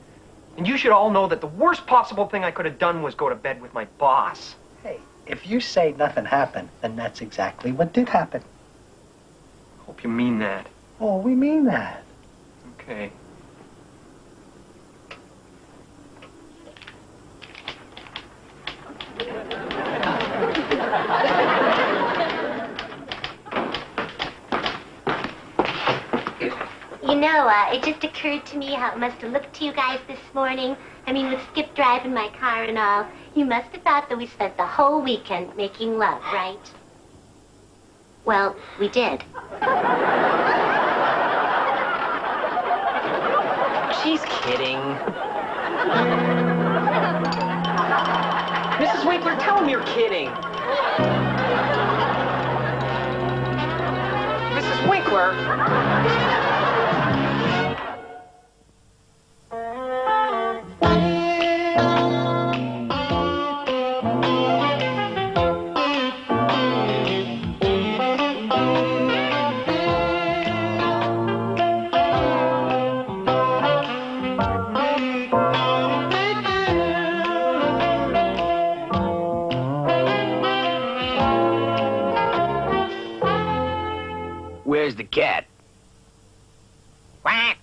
And you should all know that the worst possible thing I could have done was go to bed with my boss. Hey, if you say nothing happened, then that's exactly what did happen. Hope you mean that. Oh, we mean that. Okay. You know, it just occurred to me how it must have looked to you guys this morning. I mean, with Skip driving my car and all. You must have thought that we spent the whole weekend making love, right? Well, we did. She's kidding. Mrs. Winkler, tell him you're kidding. Mrs. Winkler. Where's the cat? Quack.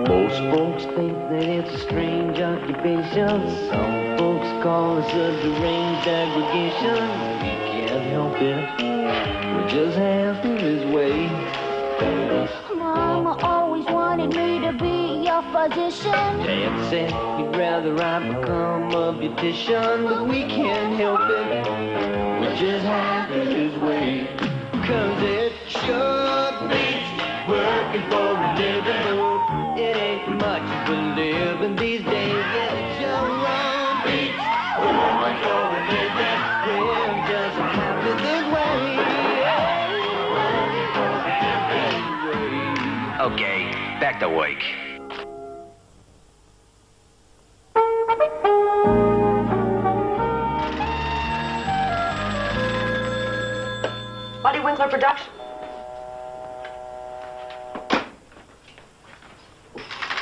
Most folks think that it's a strange occupation. Some folks call us a deranged aggregation. We can't help it. We're just half of his way. Mama always wanted me to be your physician. Dad said he'd rather I become a beautician, but we can't help it. We're just half of his way. 'Cause it sure beats working for a living. It ain't much for living these days. Yeah, it sure beats working for a living. We're just half of his way. Okay, back to work. Buddy Winkler Production.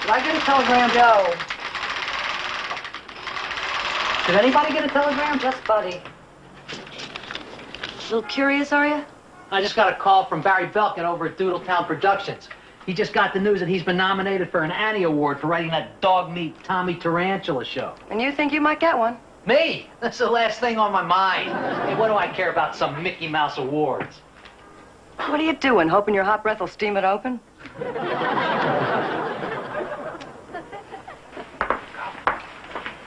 Did I get a telegram, Joe? Did anybody get a telegram? Just Buddy. A little curious, are you? I just got a call from Barry Belkin over at Doodletown Productions. He just got the news that he's been nominated for an Annie Award for writing that dog meat Tommy Tarantula show. And you think you might get one? Me? That's the last thing on my mind. Hey, what do I care about some Mickey Mouse awards? What are you doing? Hoping your hot breath will steam it open?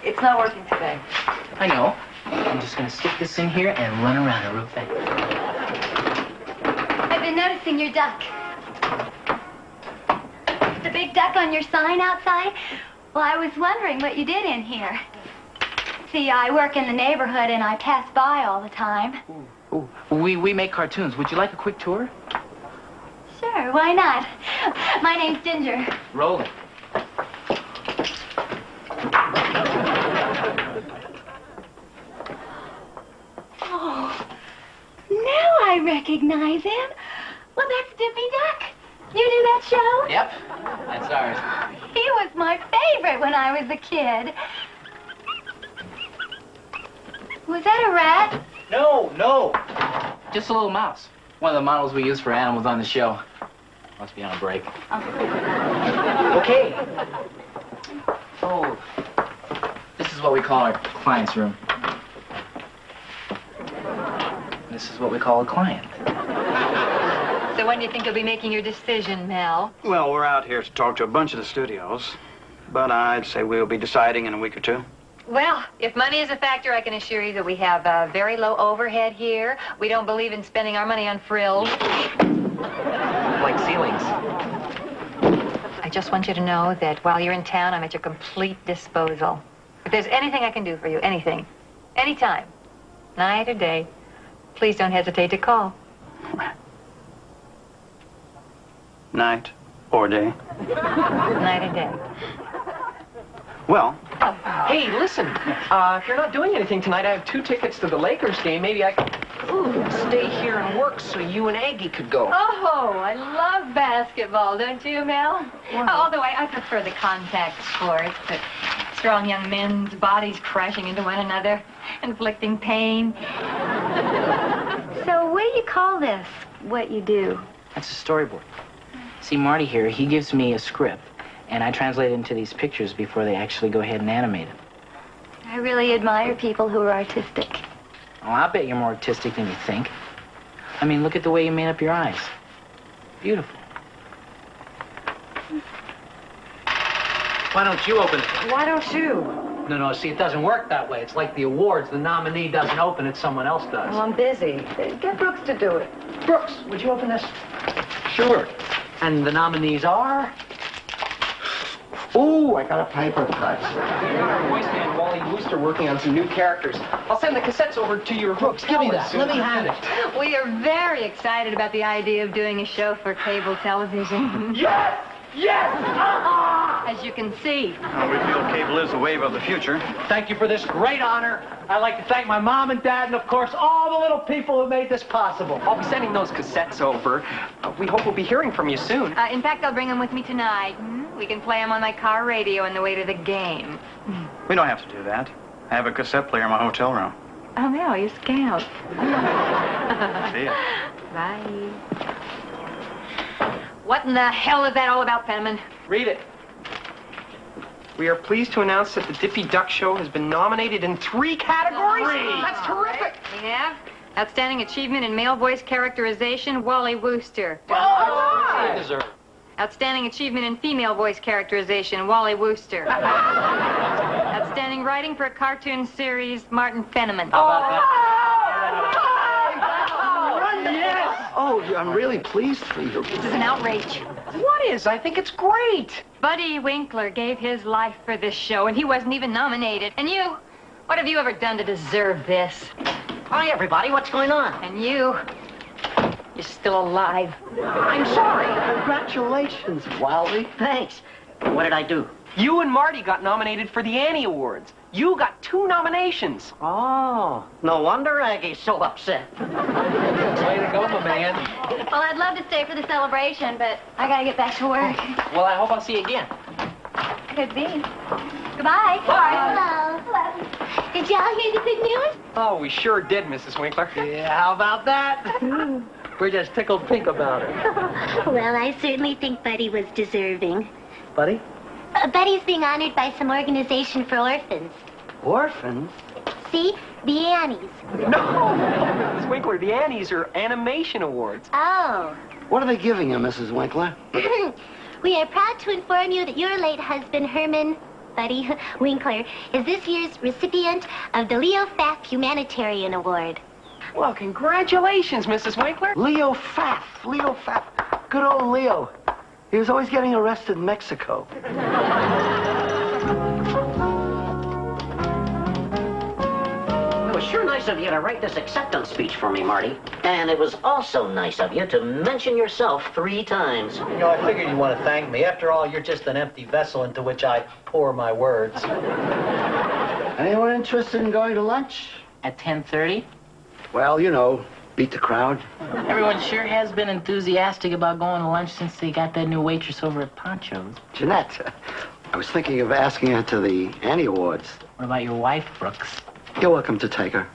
It's not working today. I know. I'm just gonna stick this in here and run around the roof. I've been noticing your duck. The big duck on your sign outside? Well, I was wondering what you did in here. See, I work in the neighborhood and I pass by all the time. Ooh, we make cartoons. Would you like a quick tour? Sure, why not? My name's Ginger. Rolling. Oh, now I recognize him. Well, that's Dippy Duck. You do that show? Yep, that's ours. He was my favorite when I was a kid. Was that a rat? No. Just a little mouse. One of the models we use for animals on the show. Must be on a break. Okay. Oh, this is what we call our client's room. This is what we call a client. So when do you think you'll be making your decision, Mel? Well, we're out here to talk to a bunch of the studios, but I'd say we'll be deciding in a week or two. Well, if money is a factor, I can assure you that we have very low overhead here. We don't believe in spending our money on frills. Like ceilings. I just want you to know that while you're in town, I'm at your complete disposal. If there's anything I can do for you, anything, anytime, night or day, please don't hesitate to call. Night or day? Night or day. Well, Hey, listen. If you're not doing anything tonight, I have 2 tickets to the Lakers game. Maybe I could stay here and work so you and Aggie could go. Oh, I love basketball, don't you, Mel? Although I prefer the contact sports, the strong young men's bodies crashing into one another, inflicting pain. So what do you call this, what you do? That's a storyboard. See, Marty here, he gives me a script, and I translate it into these pictures before they actually go ahead and animate it. I really admire people who are artistic. Oh, I'll bet you're more artistic than you think. I mean, look at the way you made up your eyes. Beautiful. Why don't you open it? Why don't you? No, see, it doesn't work that way. It's like the awards. The nominee doesn't open it, someone else does. Well, I'm busy. Get Brooks to do it. Brooks, would you open this? Sure. And the nominees are? Ooh, I got a paper cut. Our voice man, Wally Wooster, working on some new characters. I'll send the cassettes over to your Brooks. Give me that. Let me have it. We are very excited about the idea of doing a show for cable television. yes! Yes! As you can see. We feel cable is the wave of the future. Thank you for this great honor. I'd like to thank my mom and dad and, of course, all the little people who made this possible. I'll be sending those cassettes over. We hope we'll be hearing from you soon. In fact, I'll bring them with me tonight. We can play them on my car radio on the way to the game. We don't have to do that. I have a cassette player in my hotel room. Oh, no, you scout. See ya. Bye. What in the hell is that all about, Fenneman? Read it. We are pleased to announce that the Dippy Duck Show has been nominated in 3 categories. That's terrific. We have Outstanding Achievement in Male Voice Characterization, Wally Wooster. I deserve. Outstanding Achievement in Female Voice Characterization, Wally Wooster. Outstanding Writing for a Cartoon Series, Martin Fenneman. How about that? Oh, I'm really pleased for you. This is an outrage. What is? I think it's great. Buddy Winkler gave his life for this show, and he wasn't even nominated. And you? What have you ever done to deserve this? Hi, everybody. What's going on? And you're still alive. I'm sorry. Congratulations, Wally. Thanks. What did I do? You and Marty got nominated for the Annie Awards. You got 2 nominations. Oh, no wonder Aggie's so upset. Way to go, my man. Well, I'd love to stay for the celebration, but I gotta get back to work. Well, I hope I'll see you again. Could be. Goodbye. Hello. Hello. Did y'all hear the good news? Oh, we sure did, Mrs. Winkler. Yeah, how about that? We're just tickled pink about it. Well, I certainly think Buddy was deserving. Buddy? Buddy's being honored by some organization for orphans. Orphans? See? The Annies. No! Mrs. Winkler, the Annies are animation awards. Oh. What are they giving you, Mrs. Winkler? We are proud to inform you that your late husband, Herman Buddy Winkler, is this year's recipient of the Leo Pfaff Humanitarian Award. Well, congratulations, Mrs. Winkler. Leo Pfaff. Leo Pfaff. Good old Leo. He was always getting arrested in Mexico. It was sure nice of you to write this acceptance speech for me, Marty. And it was also nice of you to mention yourself 3 times. You know, I figured you'd want to thank me. After all, you're just an empty vessel into which I pour my words. Anyone interested in going to lunch? At 10:30? Well, you know, beat the crowd. Everyone sure has been enthusiastic about going to lunch since they got that new waitress over at Poncho's. Jeanette, I was thinking of asking her to the Annie Awards. What about your wife, Brooks? You're welcome to take her.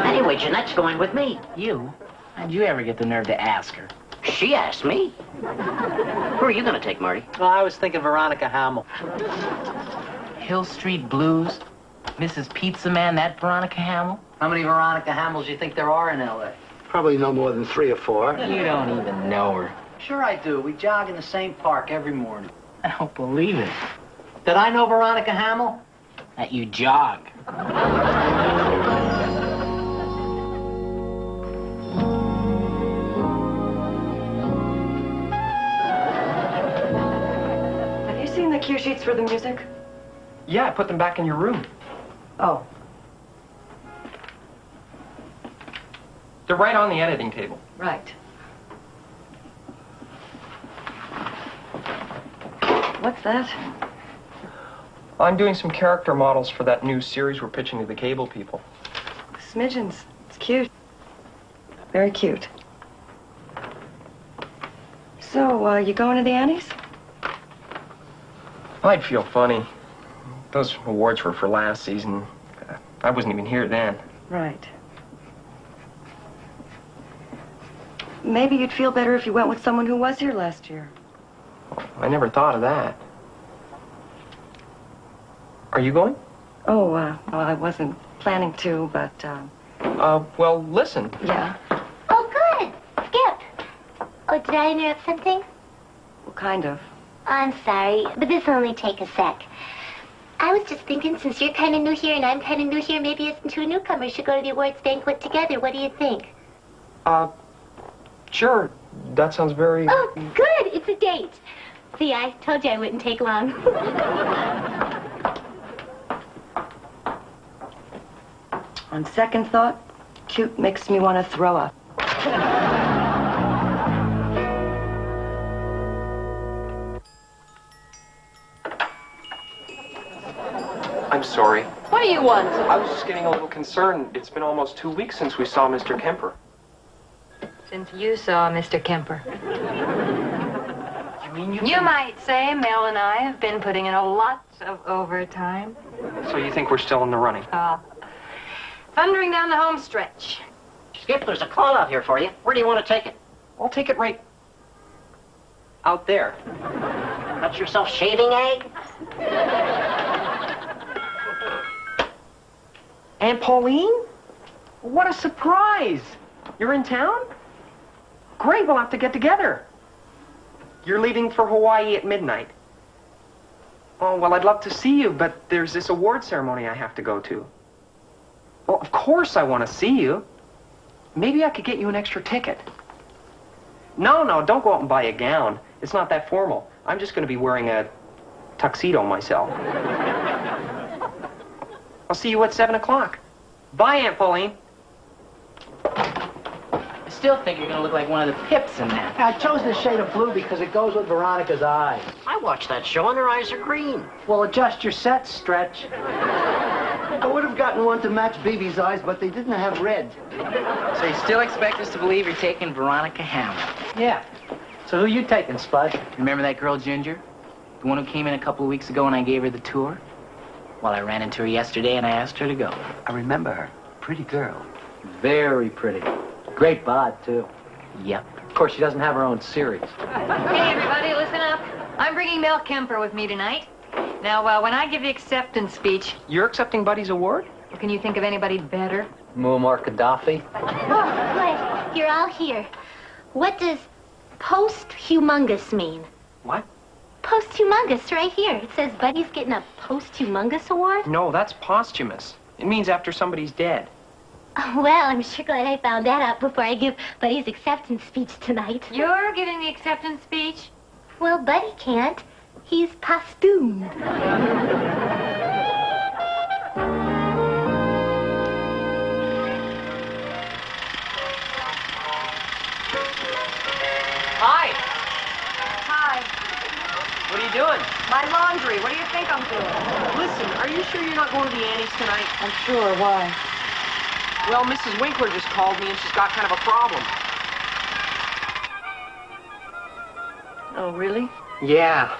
Anyway, Jeanette's going with me. You? How'd you ever get the nerve to ask her? She asked me. Who are you going to take, Marty? Oh, I was thinking Veronica Hamill. Hill Street Blues? Mrs. Pizza Man, that Veronica Hamill? How many Veronica Hamills do you think there are in L.A.? Probably no more than 3 or 4. You don't even know her. Sure I do. We jog in the same park every morning. I don't believe it. Did I know Veronica Hamill? That you jog. Have you seen the cue sheets for the music? Yeah, I put them back in your room. Oh. They're right on the editing table. Right. What's that? I'm doing some character models for that new series we're pitching to the cable people. Smidgens. It's cute. Very cute. So, you going to the Annies? I'd feel funny. Those awards were for last season. I wasn't even here then. Right. Maybe you'd feel better if you went with someone who was here last year. I never thought of that. Are you going? Oh, well, I wasn't planning to, but, Well, listen. yeah. Oh, good. Skip. Oh, did I interrupt something? Well, kind of. I'm sorry, but this will only take a sec. I was just thinking, since you're kind of new here and I'm kind of new here, maybe us two newcomers should go to the awards banquet together. What do you think? Sure. That sounds very... Oh, good. It's a date. See, I told you I wouldn't take long. On second thought, cute makes me want to throw up. I'm sorry. What do you want? I was just getting a little concerned. It's been almost 2 weeks since we saw Mr. Kemper. Since you saw Mr. Kemper. You mean You might say Mel and I have been putting in a lot of overtime. So you think we're still in the running? Thundering down the home stretch. Skip, there's a call out here for you. Where do you want to take it? I'll take it right out there. Got yourself shaving egg? Aunt Pauline? What a surprise! You're in town? Great, we'll have to get together. You're leaving for Hawaii at midnight. Oh, well, I'd love to see you, but there's this award ceremony I have to go to. Well, of course I want to see you. Maybe I could get you an extra ticket. No, don't go out and buy a gown. It's not that formal. I'm just going to be wearing a tuxedo myself. I'll see you at 7 o'clock. Bye, Aunt Pauline. I still think you're gonna look like one of the pips in that. I chose this shade of blue because it goes with Veronica's eyes. I watched that show and her eyes are green. Well, adjust your set, Stretch. I would have gotten one to match BB's eyes, but they didn't have red. So you still expect us to believe you're taking Veronica Hammond? Yeah. So who you taking, Spud? Remember that girl, Ginger? The one who came in a couple of weeks ago and I gave her the tour? Well, I ran into her yesterday and I asked her to go. I remember her. Pretty girl. Very pretty. Great bod, too. Yep. Of course, she doesn't have her own series. Hey, everybody, listen up. I'm bringing Mel Kemper with me tonight. Now, when I give the acceptance speech, You're accepting Buddy's award? can you think of anybody better? Muammar Gaddafi. Oh, good. You're all here. What does post-humongous mean? What? Post-humongous, right here. It says Buddy's getting a post-humongous award. No, that's posthumous. It means after somebody's dead. Oh, well, I'm sure glad I found that out before I give Buddy's acceptance speech tonight. You're giving the acceptance speech? Well, Buddy can't. He's posthumed. Hi! Hi. What are you doing? My laundry. What do you think I'm doing? Listen, are you sure you're not going to the Annies tonight? I'm sure. Why? Well, Mrs. Winkler just called me and she's got kind of a problem. Oh, really? Yeah.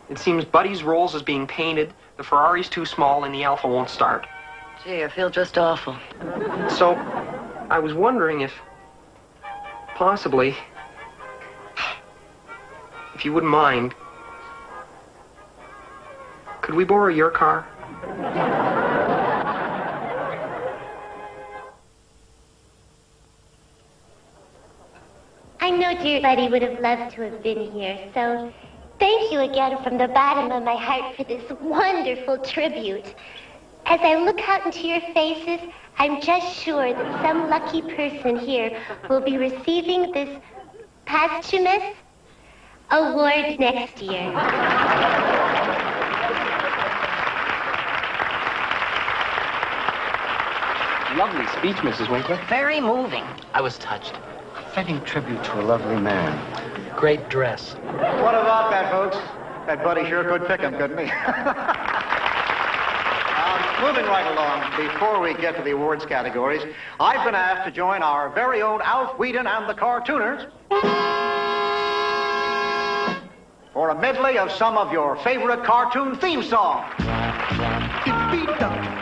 It seems Buddy's Rolls is being painted, the Ferrari's too small, and the Alpha won't start. Gee, I feel just awful. So, I was wondering if, possibly, if you wouldn't mind, could we borrow your car? I know dear Buddy would have loved to have been here, so thank you again from the bottom of my heart for this wonderful tribute. As I look out into your faces, I'm just sure that some lucky person here will be receiving this posthumous award next year. Lovely speech, Mrs. Winkler. Very moving. I was touched. Fitting tribute to a lovely man. Great dress. What about that, folks? That buddy sure could pick him, couldn't he? Moving right along, before we get to the awards categories, I've been asked to join our very own Alf Whedon and the Cartooners for a medley of some of your favorite cartoon theme songs.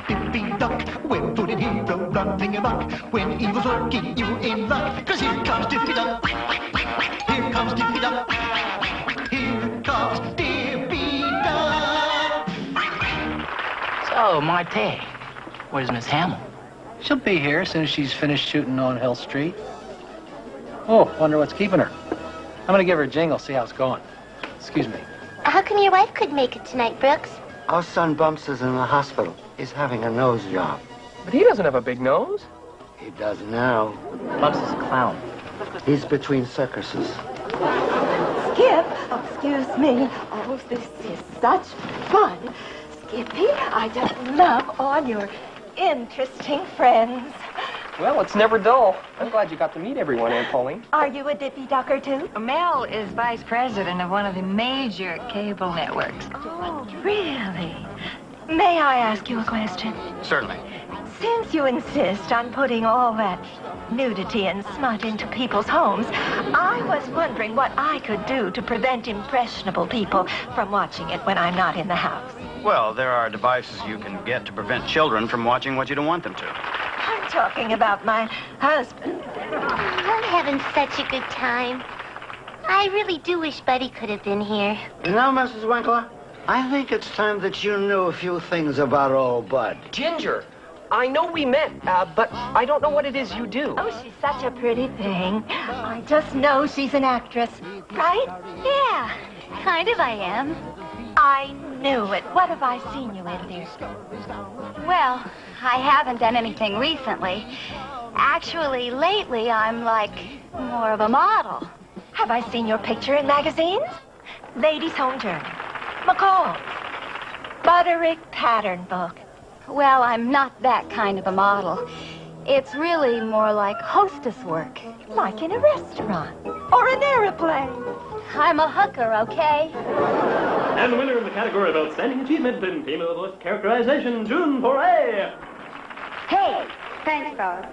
Dippy-duck, when good and hero running amok, when evil's lurking you in luck, 'cause here comes Dippy-duck, here comes Dippy-duck, here comes Dippy-duck. So, Marte, where's Miss Hamill? She'll be here as soon as she's finished shooting on Hill Street. Oh, wonder what's keeping her. I'm gonna give her a jingle, see how it's going. Excuse me. How come your wife couldn't make it tonight, Brooks? Our son Bumps is in the hospital. He's having a nose job. But he doesn't have a big nose. He does now. Bumps is a clown. He's between circuses. Skip, excuse me. Oh, this is such fun. Skippy, I just love all your interesting friends. Well, it's never dull. I'm glad you got to meet everyone, Aunt Pauline. Are you a Dippy Ducker, too? Mel is vice president of one of the major cable networks. Oh, really? May I ask you a question? Certainly. Since you insist on putting all that nudity and smut into people's homes, I was wondering what I could do to prevent impressionable people from watching it when I'm not in the house. Well, there are devices you can get to prevent children from watching what you don't want them to. I'm talking about my husband. I'm having such a good time. I really do wish Buddy could have been here. You know, Mrs. Winkler, I think it's time that you knew a few things about old Bud. Ginger, I know we met, but I don't know what it is you do. Oh, she's such a pretty thing. I just know she's an actress, right? Yeah, kind of I am. I knew it. What have I seen you in, dear? Well, I haven't done anything recently. Actually, lately, I'm like more of a model. Have I seen your picture in magazines? Ladies' Home Journal, McCall, Butterick Pattern Book. Well, I'm not that kind of a model. It's really more like hostess work. Like in a restaurant or an airplane. I'm a hooker, okay? And the winner in the category of Outstanding Achievement in Female Voice Characterization, June Foray. Hey, thanks, fellas.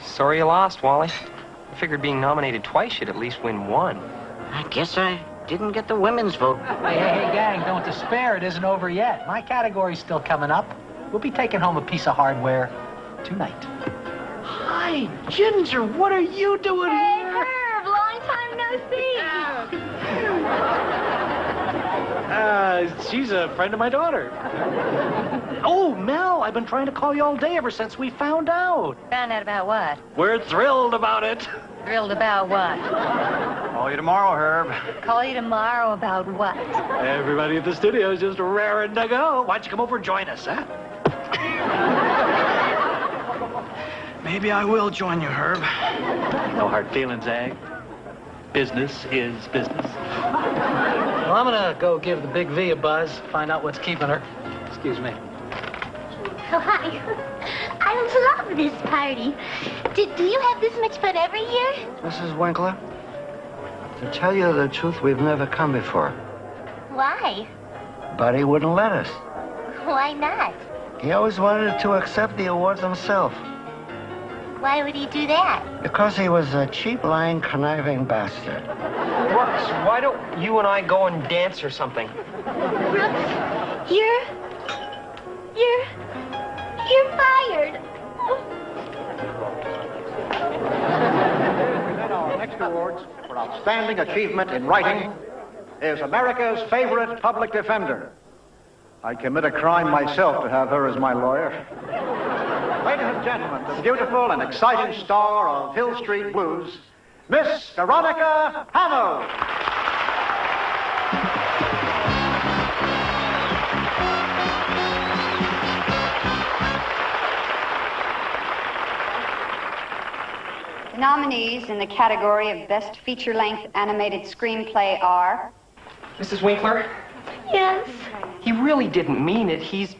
Sorry you lost, Wally. I figured being nominated twice, you'd at least win one. I guess I didn't get the women's vote. Hey, gang, don't despair. It isn't over yet. My category's still coming up. We'll be taking home a piece of hardware tonight. Hi, Ginger, what are you doing Hey, here? Herb, long time no see. She's a friend of my daughter. Oh, Mel, I've been trying to call you all day ever since we found out. Found out about what? We're thrilled about it. Thrilled about what? Call you tomorrow, Herb. Call you tomorrow about what? Everybody at the studio is just raring to go. Why don't you come over and join us, huh? Maybe I will join you, Herb. No hard feelings, eh? Business is business. Well, I'm gonna go give the Big V a buzz, find out what's keeping her. Excuse me. Oh, hi. I love this party. Do you have this much fun every year? Mrs. Winkler, to tell you the truth, we've never come before. Why? Buddy wouldn't let us. Why not? He always wanted to accept the awards himself. Why would he do that? Because he was a cheap, lying, conniving bastard. Brooks, why don't you and I go and dance or something? Brooks, you're fired. Our next awards for outstanding achievement in writing is America's favorite public defender. I'd commit a crime myself to have her as my lawyer. Ladies and gentlemen, the beautiful and exciting star of Hill Street Blues, Miss Veronica Hamill. The nominees in the category of Best Feature-Length Animated Screenplay are... Mrs. Winkler? Yes? He really didn't mean it. He's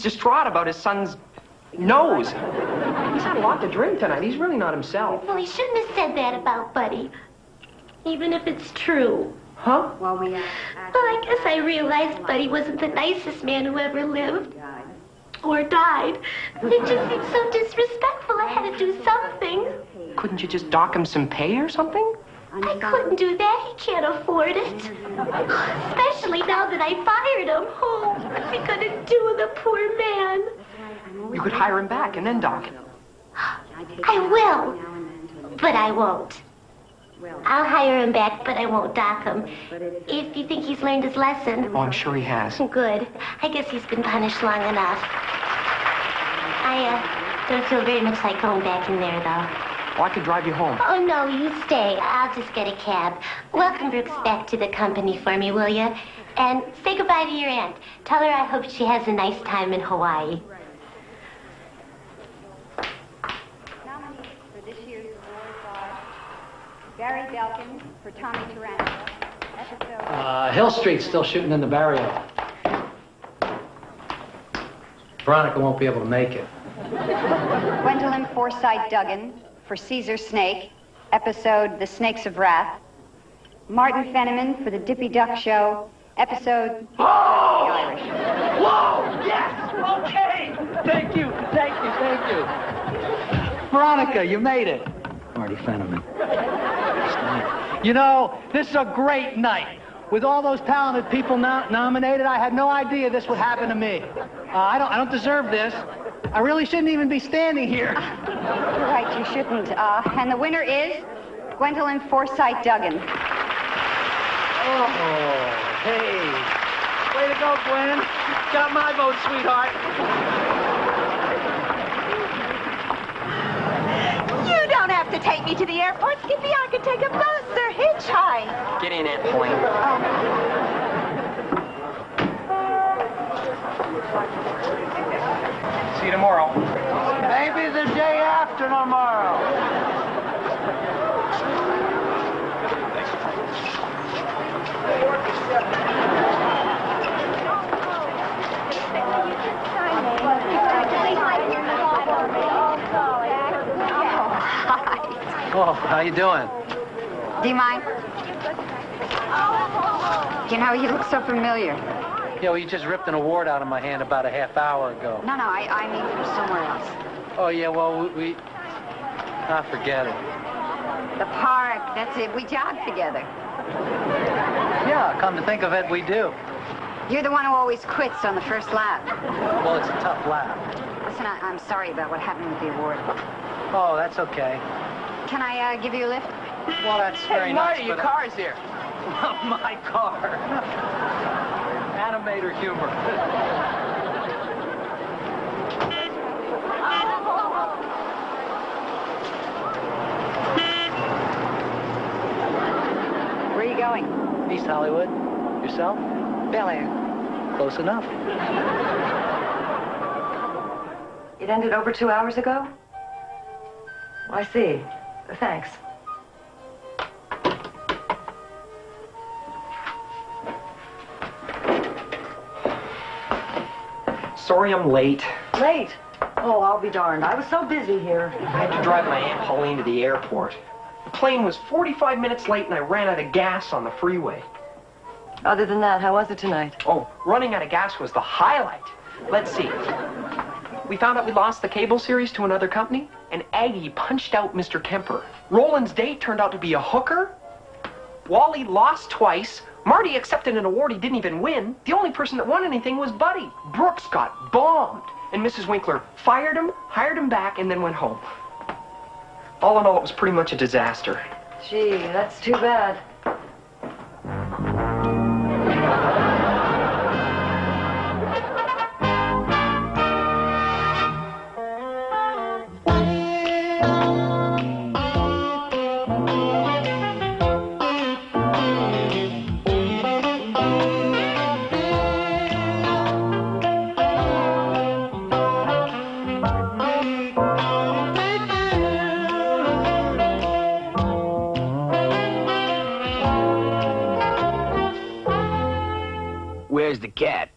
distraught about his son's nose. He's had a lot to drink tonight. He's really not himself. Well, he shouldn't have said that about Buddy. Even if it's true. Huh? Well, I guess I realized Buddy wasn't the nicest man who ever lived. Or died. It just seemed so disrespectful. I had to do something. Couldn't you just dock him some pay or something? I couldn't do that. He can't afford it. Especially now that I fired him. Oh, what's he gonna do, the poor man? You could hire him back and then dock him. I will. But I won't. I'll hire him back, but I won't dock him. If you think he's learned his lesson. Oh, I'm sure he has. Good. I guess he's been punished long enough. I don't feel very much like going back in there, though. Well, I could drive you home. Oh, no, you stay. I'll just get a cab. Welcome Brooks back to the company for me, will you? And say goodbye to your aunt. Tell her I hope she has a nice time in Hawaii. Nominees for this year's awards are Barry Belkin for Tommy Tarantula, episode... Hill Street's still shooting in the barrio. Veronica won't be able to make it. Gwendolyn Forsythe Duggan for Caesar Snake, episode The Snakes of Wrath. Martin Fenneman for The Dippy Duck Show, episode The Irish. Whoa! Yes! Okay! Thank you. Veronica, you made it. Marty Fenneman. You know, this is a great night. With all those talented people nominated, I had no idea this would happen to me. I don't deserve this. I really shouldn't even be standing here. You're right, you shouldn't. And the winner is Gwendolyn Forsythe Duggan. Oh, hey. Way to go, Gwen. Got my vote, sweetheart. You don't have to take me to the airport, Skippy. I can take a bus or hitchhike. Get in, Aunt Pauline. See you tomorrow. Maybe the day after tomorrow. Oh, how you doing? Do you mind? You know, you look so familiar. Yeah, well, you just ripped an award out of my hand about a half hour ago. No, I mean from somewhere else. Oh, yeah, well, I forget it. The park, that's it. We jogged together. Yeah, come to think of it, we do. You're the one who always quits on the first lap. Well, it's a tough lap. Listen, I'm sorry about what happened with the award. Oh, that's okay. Can I give you a lift? Well, that's very Marty, nice. your car's here. My car. Animator humor. Where are you going? East Hollywood. Yourself? Bel Air. Close enough. It ended over 2 hours ago? I see. Thanks. Sorry I'm late. Late? Oh, I'll be darned. I was so busy here. I had to drive my Aunt Pauline to the airport. The plane was 45 minutes late and I ran out of gas on the freeway. Other than that, how was it tonight? Oh, running out of gas was the highlight. Let's see. We found out we lost the cable series to another company, and Aggie punched out Mr. Kemper. Roland's date turned out to be a hooker. Wally lost twice. Marty accepted an award he didn't even win. The only person that won anything was Buddy. Brooks got bombed. And Mrs. Winkler fired him, hired him back, and then went home. All in all, it was pretty much a disaster. Gee, that's too bad. cat.